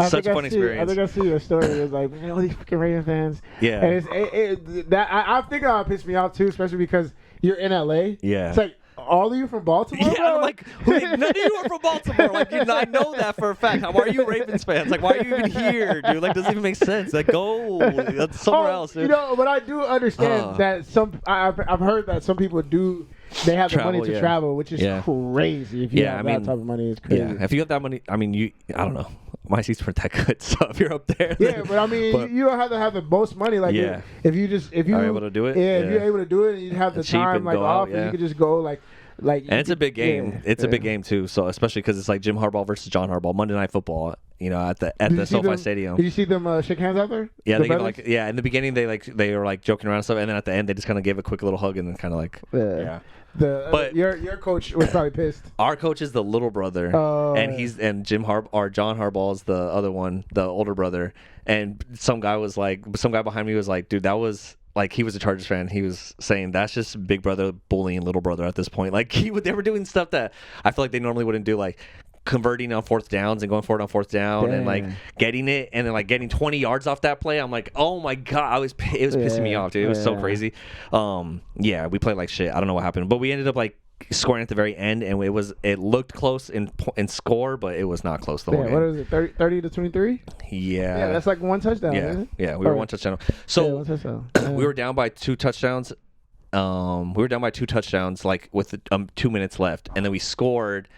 such a fun experience. I think I see your story. It was like, man, all these freaking Ravens fans. Yeah. And I think that would piss me off too, especially because you're in LA. Yeah. It's like, all of you from Baltimore? Yeah, bro? I'm like, wait, none of you are from Baltimore. Like, I know that for a fact. Why are you Ravens fans? Like, why are you even here, dude? Like, doesn't even make sense. Like, go somewhere else, dude. You know, but I do understand that I've heard that some people do. They have the money to travel, which is crazy. If you have that type of money, it's crazy. Yeah, if you have that money, I mean, I don't know. My seats weren't that good, so if you're up there, but I mean, you don't have to have the most money. Like, if you are able to do it, if you're able to do it, and you have the time like off, and you could just go like. And it's a big game. It's a big game too. So especially because it's like Jim Harbaugh versus John Harbaugh, Monday Night Football. You know, at the SoFi Stadium. Did you see them shake hands out there? Yeah, they like in the beginning they were like joking around and stuff, and then at the end they just kind of gave a quick little hug and then kind of like But your coach was probably pissed. Our coach is the little brother, and John Harbaugh is the other one, the older brother. And some guy behind me was like, dude, that was. Like, he was a Chargers fan. He was saying that's just big brother bullying little brother at this point. Like, they were doing stuff that I feel like they normally wouldn't do, like converting on fourth downs and going for it on fourth down and like getting it and then like getting 20 yards off that play. I'm like, oh my god, it was pissing me off, dude. It was so crazy. We played like shit. I don't know what happened, but we ended up like scoring at the very end, and it looked close in score, but it was not close the whole game. What is it, 30 to 23? Yeah, that's like one touchdown. Isn't it? Yeah, we were one touchdown. So one touchdown. We were down by 2 touchdowns. Like with 2 minutes left, and then we scored,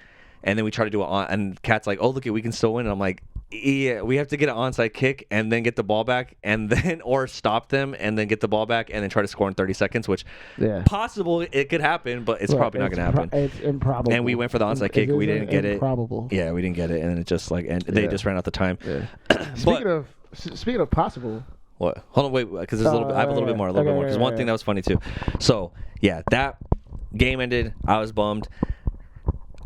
and then we tried to do it on, and Kat's like, "Oh, look, we can still win." And I'm like, yeah, we have to get an onside kick and then get the ball back and then or stop them and then get the ball back and then try to score in 30 seconds, which possible it could happen, but it's probably not going to happen. It's improbable. And we went for the onside kick. We didn't get it. Improbable. Yeah, we didn't get it, and then it just like they just ran out the time. Yeah. speaking of possible. What? Hold on, wait, because there's a little bit. I have a little bit more. Because one thing that was funny too. So yeah, that game ended. I was bummed.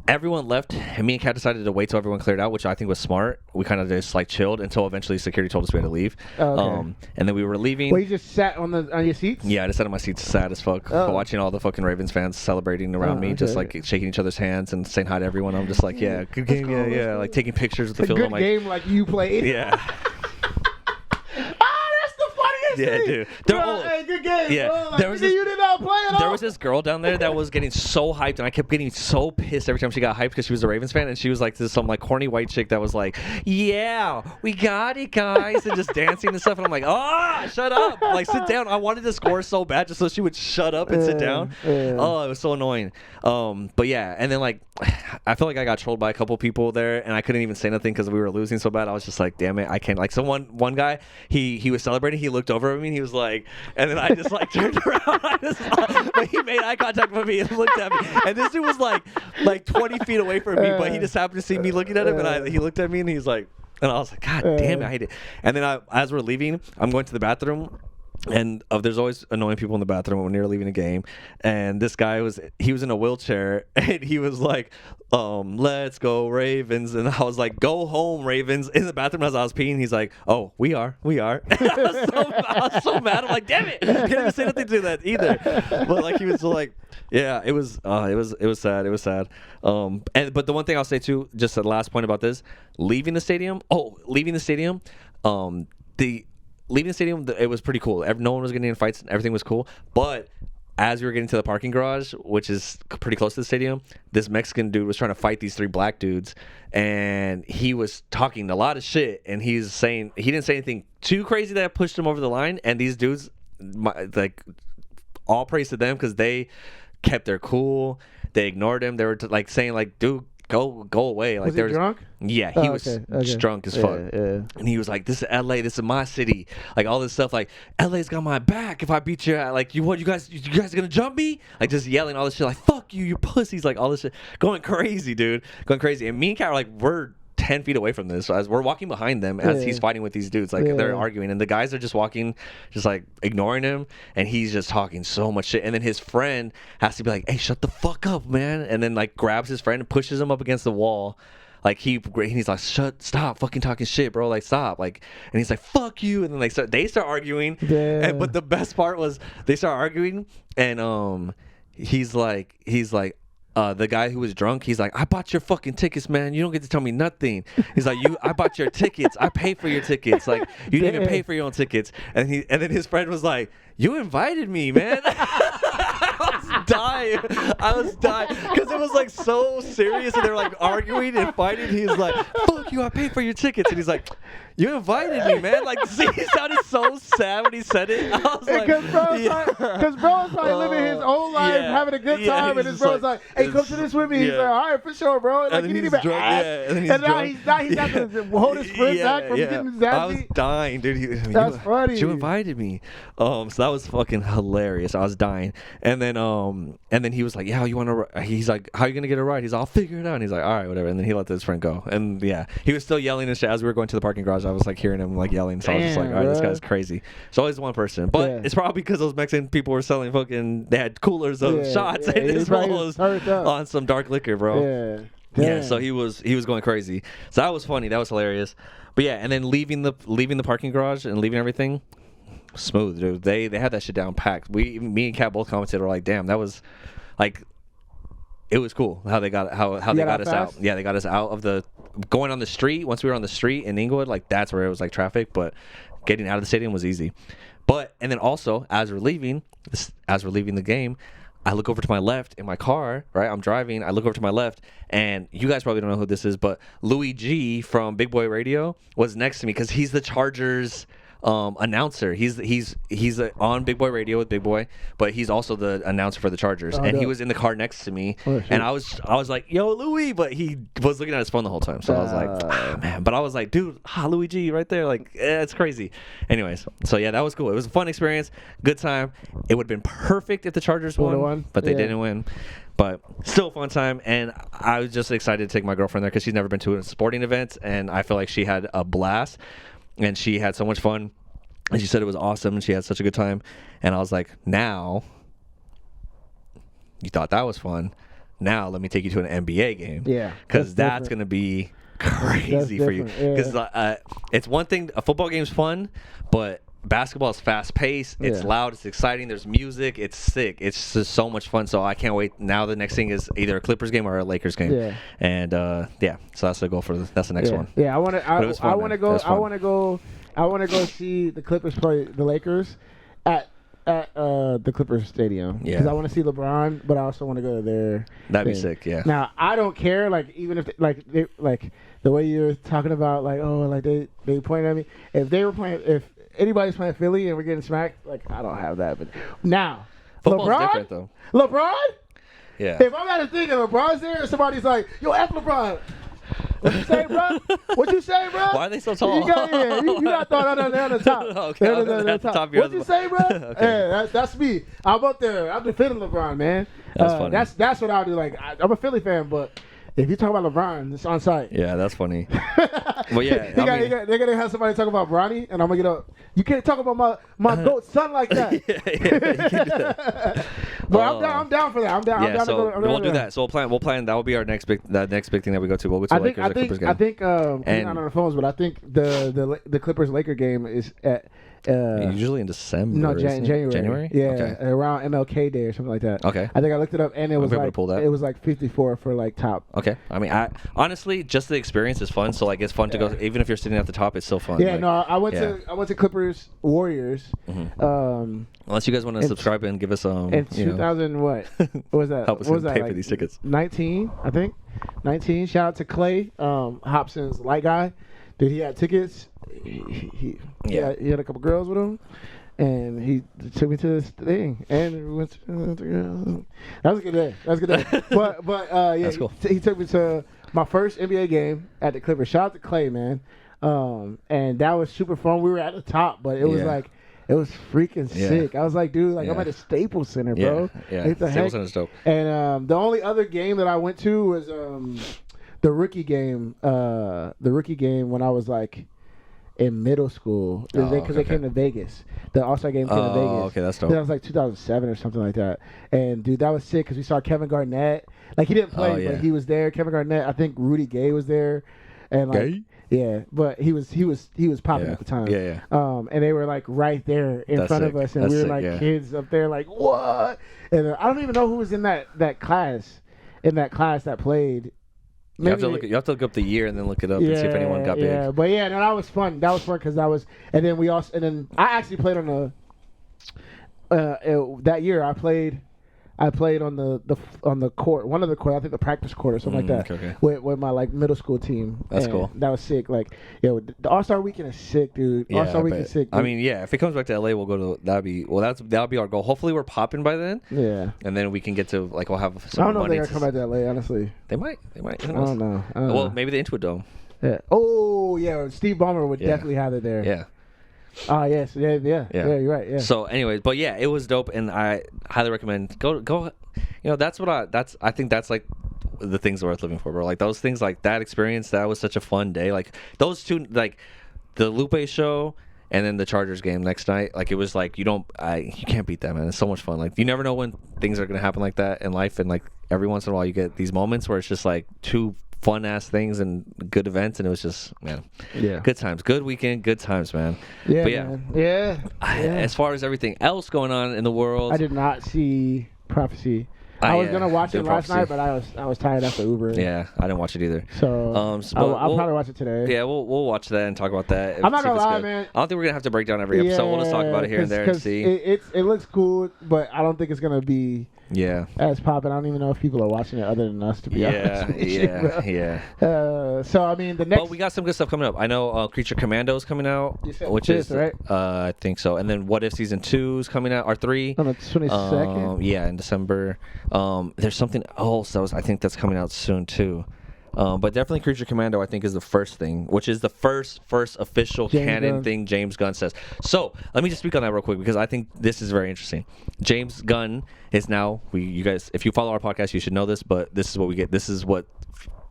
Everyone left, and me and Kat decided to wait till everyone cleared out, which I think was smart. We kind of just like chilled until eventually security told us we had to leave. And then we were leaving. Well, you just sat on your seats? Yeah, I just sat on my seats, sad as fuck, watching all the fucking Ravens fans celebrating around me, just like shaking each other's hands and saying hi to everyone. I'm just like, yeah, good game, yeah, like taking pictures with the field. Good game, like you played. Yeah. Yeah, dude. Hey, good game. Yeah, bro. Like, you did not play at all. There was this girl down there that was getting so hyped, and I kept getting so pissed every time she got hyped because she was a Ravens fan, and she was like some like corny white chick that was like, "Yeah, we got it, guys," and just dancing and stuff. And I'm like, shut up, like sit down. I wanted to score so bad just so she would shut up and sit down. Oh, it was so annoying. But yeah, and then like I feel like I got trolled by a couple people there, and I couldn't even say nothing because we were losing so bad. I was just like, damn it, I can't. Like, one guy, he was celebrating. He looked over at me and he was like, and then I just like turned around. But he made eye contact with me and looked at me. And this dude was like 20 feet away from me, but he just happened to see me looking at him, and he looked at me and he's like, and I was like, God damn it, I hate it. And then as we're leaving, I'm going to the bathroom. And there's always annoying people in the bathroom when you're leaving a game. And this guy was in a wheelchair, and he was like, let's go Ravens. And I was like, go home Ravens, in the bathroom as I was peeing. He's like, oh, we are. I was so mad. I'm like, damn it, he didn't even say nothing to that either. But like, he was like, yeah, it was sad. But the one thing I'll say too, just the last point about this, leaving the stadium, it was pretty cool. No one was getting in fights. Everything was cool. But as we were getting to the parking garage, which is pretty close to the stadium, this Mexican dude was trying to fight these 3 black dudes. And he was talking a lot of shit. And he's saying, he didn't say anything too crazy that pushed him over the line. And these dudes, like, all praise to them because they kept their cool. They ignored him. They were like saying, like, dude, go away. Like, was he drunk? Yeah, he was drunk as fuck. Yeah. And he was like, this is LA, this is my city. Like, all this stuff, like, LA's got my back. If I beat you, like, you guys gonna jump me? Like, just yelling all this shit, like, fuck you pussies, like, all this shit. Going crazy, dude. Going crazy. And me and Kat were like, we're 10 feet away from this. So as we're walking behind them as he's fighting with these dudes, like they're arguing, and the guys are just walking, just like ignoring him, and he's just talking so much shit. And then his friend has to be like, hey, shut the fuck up, man. And then like grabs his friend and pushes him up against the wall. Like he's like, stop fucking talking shit, bro. Like, stop. Like, and he's like, fuck you. And then they start arguing. But the best part was they start arguing, and he's like, the guy who was drunk, he's like, I bought your fucking tickets, man. You don't get to tell me nothing. He's like, I bought your tickets. I paid for your tickets. Like, you didn't even pay for your own tickets. And then his friend was like, you invited me, man. I was dying because it was like so serious, and they were like arguing and fighting. He's like, fuck you, I paid for your tickets. And he's like, you invited me, man. Like, see, he sounded so sad when he said it. I was like, because bro was like living his own life, having a good time, and his bro was like, hey, come to this with me. He's like, all right, for sure, bro. And like, he didn't even ask. And now he's got to hold his friend back from getting zappy. I was dying, dude. That's funny. You invited me. So that was fucking hilarious. I was dying. And then he was like, yeah, you want to? He's like, how are you gonna get a ride? He's like, I'll figure it out. And he's like, all right, whatever. And then he let his friend go. And yeah, he was still yelling and shit as we were going to the parking garage. I was like hearing him like yelling. So I was just like, all right, this guy's crazy. So always one person, but it's probably because those Mexican people were selling fucking. They had coolers of shots and as well as on some dark liquor, bro. Yeah, so he was going crazy. So that was funny. That was hilarious. But yeah, and then leaving the parking garage and leaving everything. Smooth, dude. They had that shit down packed. Me and Kat both commented, were like, damn, that was like, it was cool how they got they got us out. Yeah, they got us out of the going on the street. Once we were on the street in Inglewood, like that's where it was like traffic, but getting out of the stadium was easy. But and then also as we're leaving the game, I look over to my left in my car, right? I'm driving. I look over to my left, and you guys probably don't know who this is, but Louis G from Big Boy Radio was next to me because he's the Chargers announcer. He's on Big Boy Radio with Big Boy, but he's also the announcer for the Chargers. And he was in the car next to me, and I was like, yo, Louis, but he was looking at his phone the whole time. So I was like, man. But I was like, dude, Louis G right there, like, it's crazy. Anyways, so yeah, that was cool. It was a fun experience, good time. It would have been perfect if the Chargers won, but they didn't win. But still a fun time, and I was just excited to take my girlfriend there because she's never been to a sporting event, and I feel like she had a blast. and she had so much fun, and she said it was awesome, and she had such a good time. And I was like, now, you thought that was fun. Now let me take you to an NBA game. Yeah, because that's different. gonna be crazy for you. Because it's one thing, a football game's fun, but basketball is fast paced. It's loud. It's exciting. There's music. It's sick. It's just so much fun. So I can't wait. Now the next thing is either a Clippers game or a Lakers game. Yeah. And so that's the goal for that's the next one. Yeah, I want to. I want to go. It was fun. I want to go see the Clippers play the Lakers at the Clippers Stadium. Yeah. Because I want to see LeBron, but I also want to go to their. That'd be thing. sick. Yeah. Now I don't care. Like even if like the way you're talking about like they pointed at me. If they were playing if anybody's playing Philly and we're getting smacked, like I don't have that. But now, Football's LeBron, different though. LeBron. Yeah. If I'm at a thing and LeBron's there, and somebody's like, "Yo, F LeBron." What you say, bro? What you say, bro? Why are they so tall? You got thought on the top. Okay, They're at the top of What yours. you say, bro? Okay. Yeah, that's me. I'm up there. I'm defending LeBron, man. That's funny. That's what I'll do. Like I'm a Philly fan, but if you talk about LeBron, it's on site. Yeah, that's funny. Well, yeah, they're gonna have somebody talk about Bronny, and I'm gonna get up. You can't talk about my goat son like that. you can't do that. But I'm down for that. I'm down. Yeah, I'm down so to go. we'll do that. So we'll plan. That will be our next big thing that we go to. We'll go to the Lakers Clippers game. I think we're not on the phones, but I think the Clippers Laker game is at usually in December. No, isn't it? January. January. Yeah, Okay. around MLK Day or something like that. Okay. I think I looked it up, and it was be able to like pull that. it was like 54 for like top. Okay. I mean, I honestly just the experience is fun. So like it's fun to go. Even if you're sitting at the top, it's so fun. Yeah, like, no, I went to Clippers Warriors. Unless you guys want to subscribe and give us In 2000 what? What was that? help us what was pay that? for these tickets. 19, I think. 19. Shout out to Clay, Hobson's light guy. Dude, he had tickets. He had a couple girls with him, and he took me to this thing, and we went to, that was a good day. But yeah, That's cool. he took me to my first NBA game at the Clippers. Shout out to Clay, man. And that was super fun. We were at the top, but it was like. It was freaking sick. I was like, dude, like I'm at the Staples Center, bro. Yeah. What the Staples heck? Center's dope. And the only other game that I went to was the rookie game. The rookie game when I was like in middle school because they came to Vegas. The All-Star game came to Vegas. Oh, okay, that's dope. That was like 2007 or something like that. And dude, that was sick because we saw Kevin Garnett. Like he didn't play, but he was there. Kevin Garnett. I think Rudy Gay was there. And like. Gay? Yeah, but he was popping at the time. Yeah. And they were like right there in front of us, and we were like kids up there, like what? And I don't even know who was in that class that played. You have to look up the year and then look it up and see if anyone got big. Yeah, but yeah, no, that was fun. That was fun because and then I actually played on that year I played on the court, one of the court, I think the practice court or something like that, okay. with my like middle school team. That's and cool. That was sick. Like, yo, the All-Star Weekend is sick, dude. Yeah, All-Star Weekend is sick. Dude. I mean, yeah, if it comes back to LA, we'll go to that'll be our goal. Hopefully, we're popping by then. Yeah. And then we can get to like we'll have I some don't know if money. they're gonna come back to LA, honestly. They might. Who I knows? don't know. Well, maybe the Intuit Dome. Yeah. Oh yeah, Steve Ballmer would definitely have it there. Yeah. Oh yes, yeah, you're right. Yeah. So, anyways, but yeah, it was dope, and I highly recommend go. You know, I think that's like the things worth living for, bro. Like those things, like that experience, that was such a fun day. Like those two, like the Lupe show and then the Chargers game next night. Like it was like you can't beat that, man. It's so much fun. Like you never know when things are gonna happen like that in life, and like every once in a while you get these moments where it's just like two fun ass things and good events, and it was just good times, good weekend, good times, man. Yeah, but man. Yeah. As far as everything else going on in the world, I did not see Prophecy. I was gonna watch it last night, but I was tired after Uber. Yeah, I didn't watch it either. So I'll probably watch it today. Yeah, we'll watch that and talk about that. I'm not gonna lie, man. I don't think we're gonna have to break down every episode. We'll just talk about it here and there and see. It looks cool, but I don't think it's gonna be as popping. I don't even know if people are watching it other than us, to be honest. So I mean, the next. But we got some good stuff coming up. I know Creature Commando is coming out, which is right. I think so. And then What If Season 2 is coming out, or 3 on the 22nd. Yeah, in December. There's something else I think that's coming out soon too. But definitely Creature Commando, I think, is the first thing, which is the first official canon thing James Gunn says. So let me just speak on that real quick because I think this is very interesting. James Gunn is now, you guys, if you follow our podcast, you should know this, but this is what we get. This is what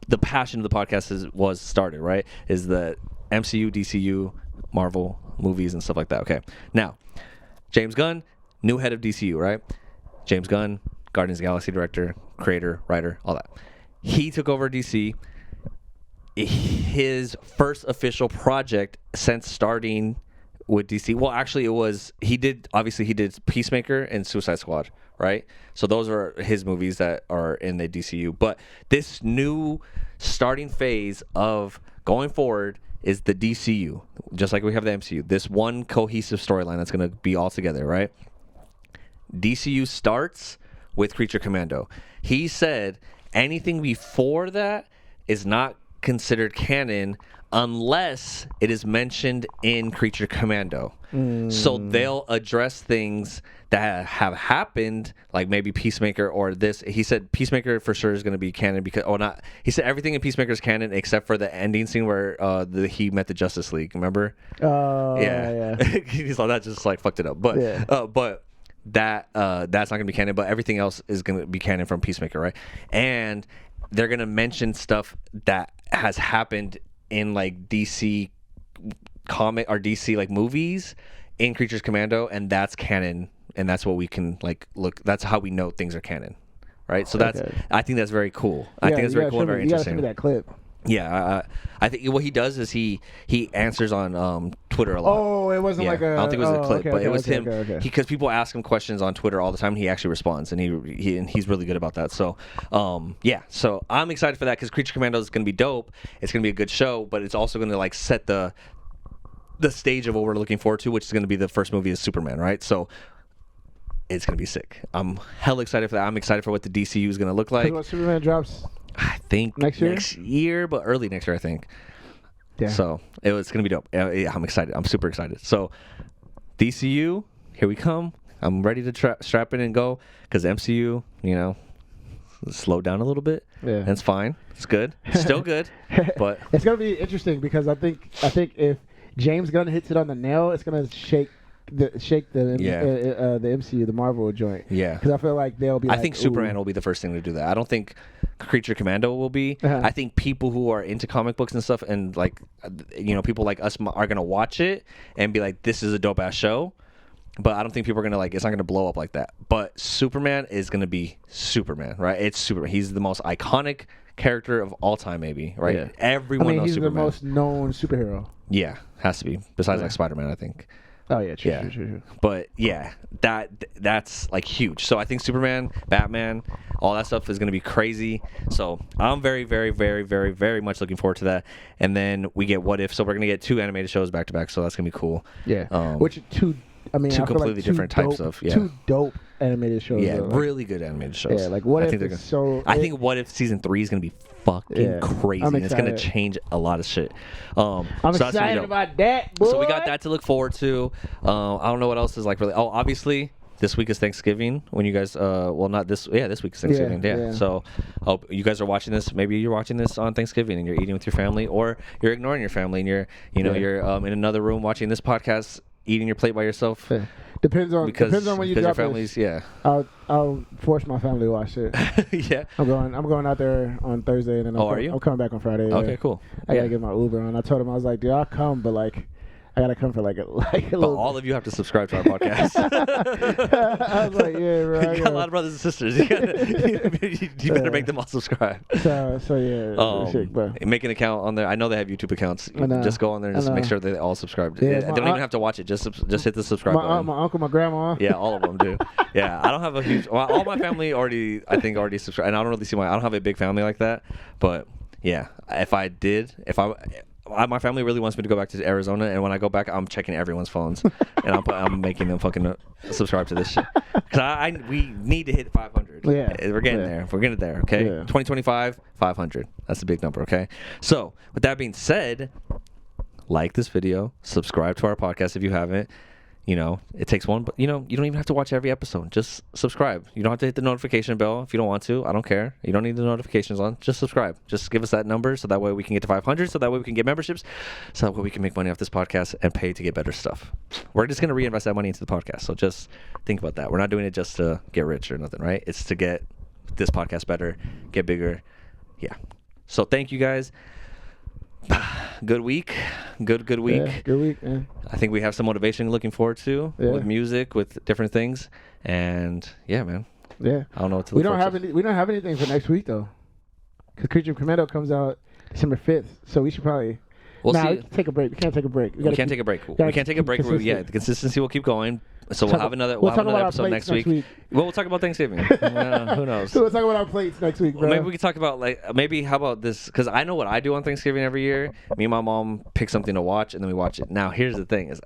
the passion of the podcast was started, right? Is the MCU, DCU Marvel movies and stuff like that. Okay, now James Gunn, new head of DCU, right? James Gunn, Guardians of the Galaxy director, creator, writer, all that. He took over DC. His first official project since starting with DC. Well, actually, he did Peacemaker and Suicide Squad, right? So those are his movies that are in the DCU. But this new starting phase of going forward is the DCU, just like we have the MCU. This one cohesive storyline that's going to be all together, right? DCU starts with Creature Commando. He said anything before that is not considered canon unless it is mentioned in Creature Commando. So they'll address things that have happened, like maybe Peacemaker or this. He said Peacemaker for sure is going to be canon he said everything in Peacemaker is canon except for the ending scene where he met the Justice League. Remember? Yeah. He's like, that just like fucked it up. But that's not going to be canon, but everything else is going to be canon from Peacemaker, right? And they're going to mention stuff that has happened in like DC comic or DC like movies in Creatures Commando, and that's canon, and that's what we can like look. That's how we know things are canon, right? So I think that's very cool. I think that's very cool and very interesting. You gotta send me that clip. Yeah, I think what he does is he answers on Twitter a lot. Oh, it wasn't like a. I don't think it was a clip, but it was him. Okay. Because people ask him questions on Twitter all the time, and he actually responds, and he's really good about that. So, so I'm excited for that because Creature Commando is going to be dope. It's going to be a good show, but it's also going to like set the stage of what we're looking forward to, which is going to be the first movie of Superman, right? So. It's going to be sick. I'm hell excited for that. I'm excited for what the DCU is going to look like. What Superman drops? I think next year, but early next year, I think. Yeah. So it's going to be dope. Yeah, I'm excited. I'm super excited. So DCU, here we come. I'm ready to strap in and go because MCU, slow down a little bit. Yeah. And it's fine. It's good. Still good. But it's going to be interesting because I think if James Gunn hits it on the nail, it's going to shake the MCU, the Marvel joint. Yeah. Because I feel like they'll be. I think Superman will be the first thing to do that. I don't think Creature Commando will be. I think people who are into comic books and stuff, and like, people like us are gonna watch it and be like, "This is a dope ass show." But I don't think people are gonna like. It's not gonna blow up like that. But Superman is gonna be Superman, right? It's Superman. He's the most iconic character of all time, maybe, right? Yeah. Everyone knows Superman. He's the most known superhero. Yeah, has to be. Besides like Spider-Man, I think. Oh yeah, true. But yeah, that's like huge. So I think Superman, Batman, all that stuff is going to be crazy. So I'm very, very, very, very, very much looking forward to that. And then we get What If. So we're going to get 2 animated shows back to back. So that's going to be cool. Yeah. Which two completely different types of 2 dope animated shows. Yeah, really good animated shows. Yeah, like What If is so. I think What If season 3 is going to be fucking crazy. And it's going to change a lot of shit. I'm excited about that, boy. So we got that to look forward to. I don't know what else is like really. Oh, obviously this week is Thanksgiving. When you guys, this week is Thanksgiving. Yeah. So hope you guys are watching this. Maybe you're watching this on Thanksgiving and you're eating with your family, or you're ignoring your family and you're you're in another room watching this podcast, eating your plate by yourself. Yeah. Depends on when you drop your families. This. Yeah. I'll force my family to watch it. Yeah. I'm going out there on Thursday, and then I'm coming back on Friday. Okay, cool. I gotta get my Uber on. I told him I was like, dude, I'll come, but like, I gotta come for like a little. All of you have to subscribe to our podcast. I was like, yeah, right. You got a lot of brothers and sisters. You better make them all subscribe. So yeah. Make an account on there. I know they have YouTube accounts. Just go on there and just make sure they all subscribe. Yeah, they don't even have to watch it. Just hit the subscribe button. My uncle, my grandma. Yeah, all of them do. Yeah, I don't have a huge. All my family already subscribed, and I don't really see I don't have a big family like that. But yeah, my family really wants me to go back to Arizona, and when I go back, I'm checking everyone's phones, and I'm making them fucking subscribe to this shit. Because we need to hit 500. Yeah. We're getting there. We're getting there, okay? Yeah. 2025, 500. That's a big number, okay? So, with that being said, like this video, subscribe to our podcast if you haven't. It takes one, but you don't even have to watch every episode. Just subscribe. You don't have to hit the notification bell if you don't want to. I don't care. You don't need the notifications on. Just subscribe. Just give us that number so that way we can get to 500, so that way we can get memberships, so that way we can make money off this podcast and pay to get better stuff. We're just going to reinvest that money into the podcast. So just think about that. We're not doing it just to get rich or nothing, right? It's to get this podcast better, get bigger. Yeah. So thank you guys. Good week. Good week. Yeah, good week, man. I think we have some motivation looking forward to with music, with different things, and yeah, man. Yeah. I don't know what to We look don't forward have to. any. We don't have anything for next week though, because Creature Commando comes out December 5th, so we should probably. We'll we see. can take a break. We can't take a break. We can't take a break. gotta We can't take a keep break. consistent. Yeah, the consistency will keep going. So we'll have another. We'll talk have another about our episode plates next week. Well, we'll talk about Thanksgiving. Who knows? So we'll talk about our plates next week, bro. Well, maybe we can talk about maybe how about this? Because I know what I do on Thanksgiving every year. Me and my mom pick something to watch, and then we watch it. Now, here's the thing: is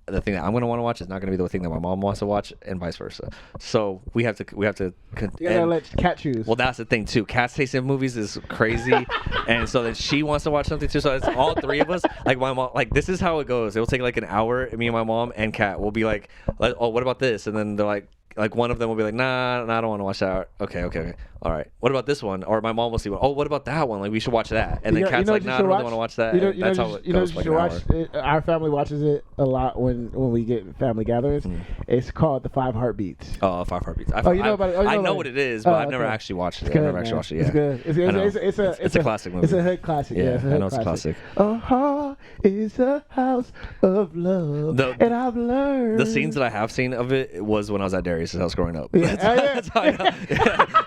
the thing that I'm gonna want to watch is not gonna be the thing that my mom wants to watch, and vice versa. So we have to. You gotta let Cat choose. Well, that's the thing too. Cat's taste in movies is crazy, and so then she wants to watch something too. So it's all three of us. Like my mom, like this is how it goes. It will take like an hour. And me and my mom and Cat will be like, "Oh, what about this?" And then they're like one of them will be like, nah, I don't want to watch that. Okay. All right. What about this one? Or my mom will see, oh, what about that one? Like, we should watch that. And then Cat's like, nah, I don't really want to watch that. That's how it goes. You should watch. Our family watches it a lot when we get family gatherings. It's called The 5 Heartbeats. Oh, 5 Heartbeats. You know about it? I know what it is, but I've never actually watched it. It's good, I've never actually watched it. Yeah. It's good. It's a classic movie. It's a hood classic. Yeah, I know it's a classic. A heart is a house of love, and I've learned. The scenes that I have seen of it was when I was at Darius' house growing up. Yeah. That's how I know.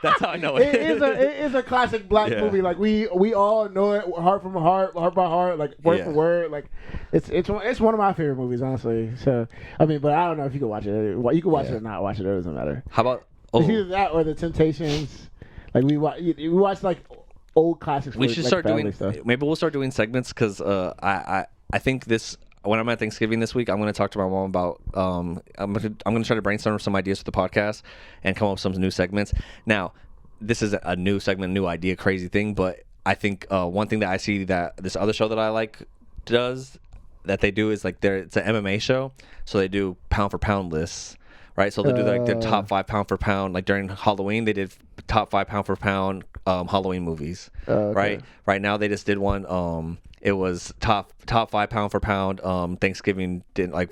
That's how I know it. It is a classic black movie. Like we all know it, heart from heart by heart, like word for word. Like it's one of my favorite movies, honestly. So I mean, but I don't know if you can watch it. You can watch it or not watch it. It doesn't matter. How about it's either that or The Temptations. Like we watch like old classics. We should start doing stuff. Maybe we'll start doing segments because I think this. When I'm at Thanksgiving this week, I'm going to talk to my mom about. I'm going to try to brainstorm some ideas for the podcast and come up with some new segments. Now, this is a new segment, new idea, crazy thing. But I think one thing that I see that this other show that I like does that they do is like it's an MMA show, so they do pound for pound lists, right? So they do like their top 5 pound for pound. Like during Halloween, they did top 5 pound for pound Halloween movies, right? Right now they just did one. It was top 5 pound for pound Thanksgiving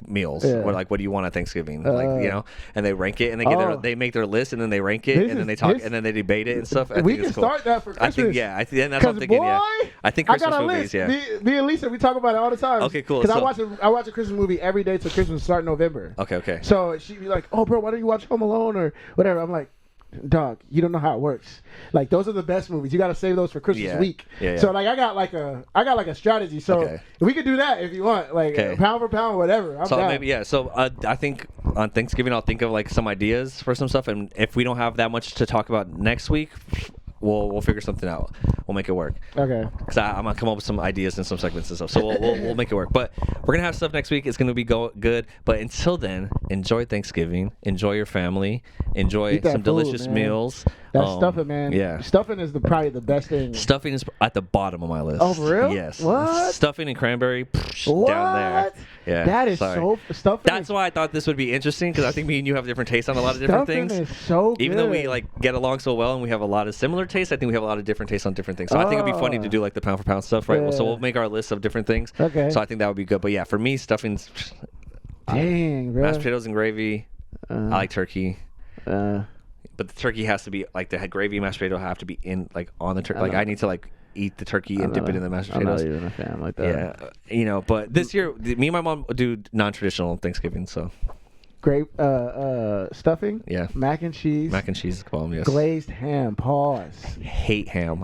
meals. Or like, what do you want at Thanksgiving? And they rank it and they make their list and then they rank it and then they talk and then they debate it and stuff. We can start that for Christmas. I think that's what I'm thinking. I think Christmas movies. Yeah. Me and Lisa, we talk about it all the time. Okay, cool. Because I watch a Christmas movie every day till Christmas start November. Okay. So she'd be like, "Oh, bro, why don't you watch Home Alone or whatever?" I'm like, dog, you don't know how it works. Like those are the best movies. You got to save those for Christmas week. Yeah. So like I got like a strategy. So we could do that if you want, like pound for pound, whatever. I'm down. Maybe So I think on Thanksgiving I'll think of like some ideas for some stuff, and if we don't have that much to talk about next week, we'll figure something out. We'll make it work. Okay. Because I'm gonna come up with some ideas and some segments and stuff. So we'll make it work. But we're gonna have stuff next week. It's gonna be good. But until then, enjoy Thanksgiving. Enjoy your family. Enjoy some delicious meals. That stuffing, man. Yeah. Stuffing is probably the best thing. Stuffing is at the bottom of my list. Oh, for real? Yes. What? Stuffing and cranberry what? Down there. Yeah. That is so stuffing. That's why I thought this would be interesting because I think me and you have different tastes on a lot of different things. Stuffing is so good. Even though we like get along so well and we have a lot of similar tastes, I think we have a lot of different tastes on different things. So I think it'd be funny to do like the pound for pound stuff, right? Yeah. So we'll make our list of different things. Okay. So I think that would be good. But yeah, for me, stuffing's dang, bro. Mashed potatoes and gravy. I like turkey. But the turkey has to be like the gravy mashed potato have to be in like on the turkey. Like I need to like eat the turkey and dip it in the mashed potatoes. I'm not even a fan like that. Yeah, but this year me and my mom do non-traditional Thanksgiving. So great stuffing. Yeah. Mac and cheese. Mac and cheese, yes. Glazed ham. Pause. I hate ham.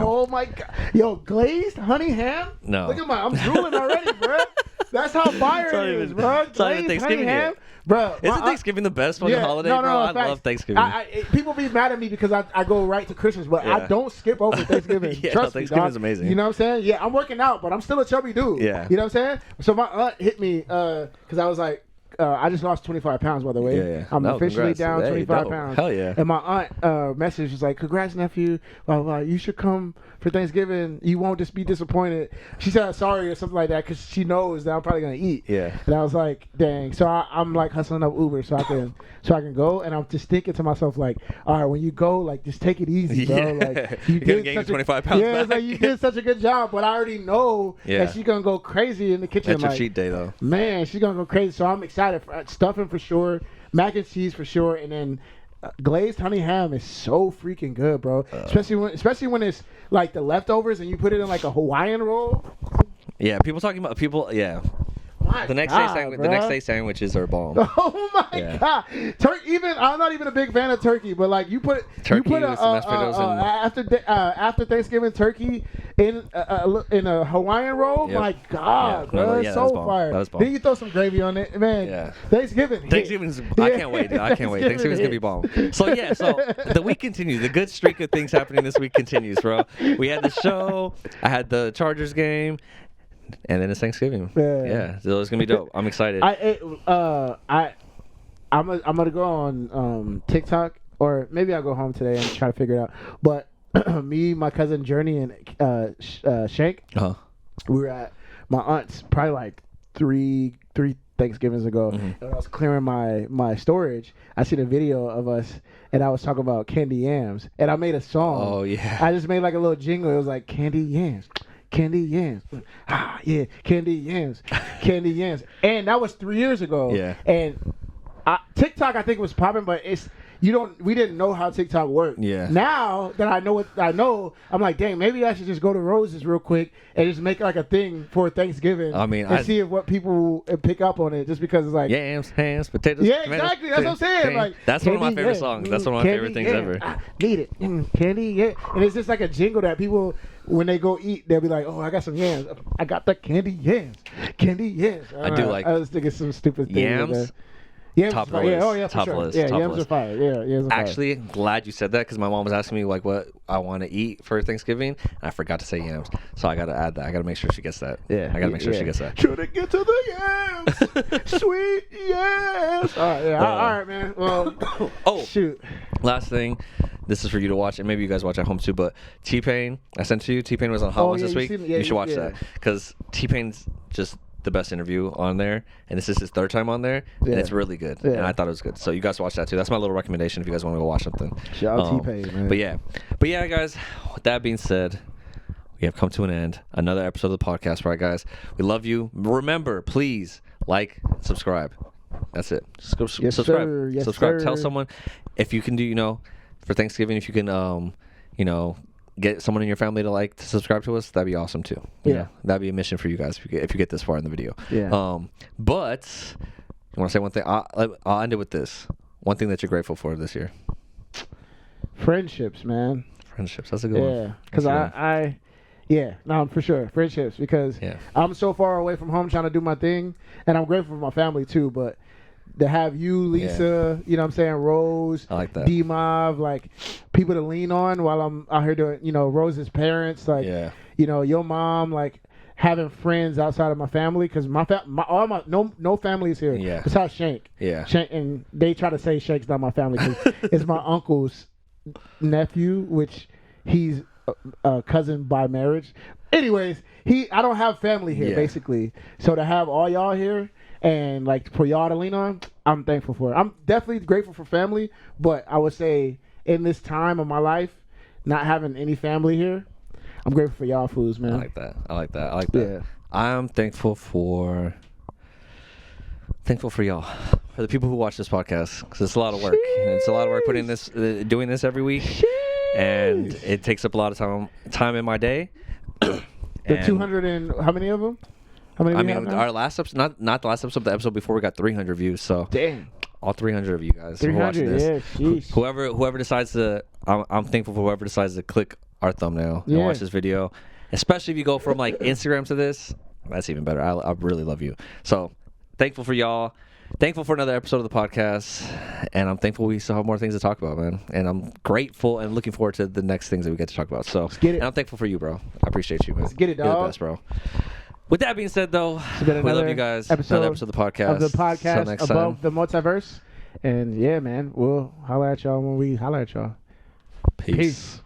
Oh my god. Yo, glazed honey ham? No. Look at I'm drooling already, bro. That's how fire it is, bro. It's not even Thanksgiving yet. Bro, isn't Thanksgiving the best fucking holiday, bro? I love Thanksgiving. People be mad at me because I go right to Christmas, but I don't skip over Thanksgiving. Trust me, Thanksgiving is amazing. You know what I'm saying? Yeah, I'm working out, but I'm still a chubby dude. Yeah. You know what I'm saying? So my aunt hit me because I was like, I just lost 25 pounds, by the way. Yeah. I'm officially congrats. down 25 pounds. Hell yeah. And my aunt message was like, congrats, nephew. Blah, blah, blah. You should come for Thanksgiving. You won't just be disappointed. She said sorry or something like that because she knows that I'm probably going to eat. Yeah. And I was like, dang. So I'm like hustling up Uber so I can go. And I'm just thinking to myself like, all right, when you go, like just take it easy, bro. Yeah. Like you did gain 25 pounds back. It's like you did such a good job, but I already know that she's going to go crazy in the kitchen. That's your cheat day, though. Man, she's going to go crazy. So I'm excited for stuffing for sure, mac and cheese for sure, and then glazed honey ham is so freaking good, bro. Especially when it's like the leftovers and you put it in like a Hawaiian roll. Yeah, yeah. My The next day sandwiches are bomb. Oh my god! I'm not even a big fan of turkey, but like you put Turkey a with some mashed potatoes after Thanksgiving turkey in a Hawaiian roll. Yep. My god, bro, it's so fire. That was bomb. Then you throw some gravy on it, man. Yeah. Thanksgiving's. I can't wait. Dude. I can't wait. Thanksgiving's gonna be bomb. So the week continues. The good streak of things happening this week continues, bro. We had the show. I had the Chargers game. And then it's Thanksgiving. Yeah, so it's gonna be dope. I'm excited. I'm gonna go on TikTok, or maybe I'll go home today and try to figure it out. But me, my cousin Journey, and Shank, we were at my aunt's probably like three Thanksgivings ago. Mm-hmm. And I was clearing my storage. I seen a video of us, and I was talking about candy yams, and I made a song. Oh yeah. I just made like a little jingle. It was like candy yams. Candy yams. Ah, yeah, candy yams. Candy yams. And that was 3 years ago. Yeah. And TikTok, I think, was popping, but we didn't know how TikTok worked. Yeah. Now that I know what I know, I'm like, dang, maybe I should just go to Rose's real quick and just make like a thing for Thanksgiving. I mean, and see if what people pick up on it, just because it's like yams, hams, potatoes. Yeah, tomatoes, exactly. That's what I'm saying. Like that's one of my candy, favorite yeah. songs. That's one of my favorite things ever. Need it. Candy, yeah. And it's just like a jingle that people, when they go eat, they'll be like, "Oh, I got some yams. I got the candy yams. Candy yams." I do like. I was thinking some stupid things. Yams. Yams Top are fire. list. Yeah, oh yeah, for Top sure. list. Yeah, Top yams list. are fire. Yeah, yams are fire. Actually, glad you said that because my mom was asking me like what I want to eat for Thanksgiving, and I forgot to say yams. So I gotta add that. I gotta make sure she gets that. Yeah, I gotta make sure she gets that. Should it get to the yams? Sweet yams. All right, yeah. All right, man. Well, shoot. Last thing. This is for you to watch, and maybe you guys watch at home too. But T-Pain, I sent to you. T-Pain was on Hot Ones this week. You should watch that because T-Pain's just the best interview on there, and this is his third time on there, and it's really good. And I thought it was good. So you guys watch that too. That's my little recommendation if you guys want to go watch something. Shout out T-Pain, man. But yeah, guys. With that being said, we have come to an end. Another episode of the podcast, right, guys? We love you. Remember, please like, subscribe. That's it. Just go subscribe. Sir. Yes, subscribe. sir. Tell someone if you can do. For Thanksgiving, if you can, get someone in your family to subscribe to us, that'd be awesome too. That'd be a mission for you guys if you get this far in the video. Yeah. But you want to say one thing? I'll end it with this. One thing that you're grateful for this year. Friendships, man. Friendships. That's a good one. Yeah, because for sure. Friendships, because I'm so far away from home trying to do my thing, and I'm grateful for my family too, but to have you, Lisa, you know what I'm saying, Rose, I like that. D-Mov, like people to lean on while I'm out here doing, Rose's parents, like, your mom, like having friends outside of my family, because no family is here besides Shank. Yeah. Shank, and they try to say Shank's not my family because it's my uncle's nephew, which he's a cousin by marriage. Anyways, I don't have family here basically, so to have all y'all here. And like for y'all to lean on, I'm thankful for it. I'm definitely grateful for family, but I would say in this time of my life, not having any family here, I'm grateful for y'all fools, man. I like that. Yeah. I'm thankful for y'all, for the people who watch this podcast, because it's a lot of work. It's a lot of work doing this every week, and it takes up a lot of time in my day. The 200 and how many of them? Our last episode, not the last episode, the episode before we got 300 views. So dang, all 300 of you guys who are watching this. Yeah, whoever decides to, I'm thankful for whoever decides to click our thumbnail and watch this video. Especially if you go from like Instagram to this, that's even better. I really love you. So thankful for y'all. Thankful for another episode of the podcast, and I'm thankful we still have more things to talk about, man. And I'm grateful and looking forward to the next things that we get to talk about. So, let's get it. And I'm thankful for you, bro. I appreciate you, man. Let's get it, dog. You're the best, bro. With that being said, though, we love you guys. Another episode of the podcast. Above the Multiverse. And yeah, man, we'll holler at y'all when we holler at y'all. Peace.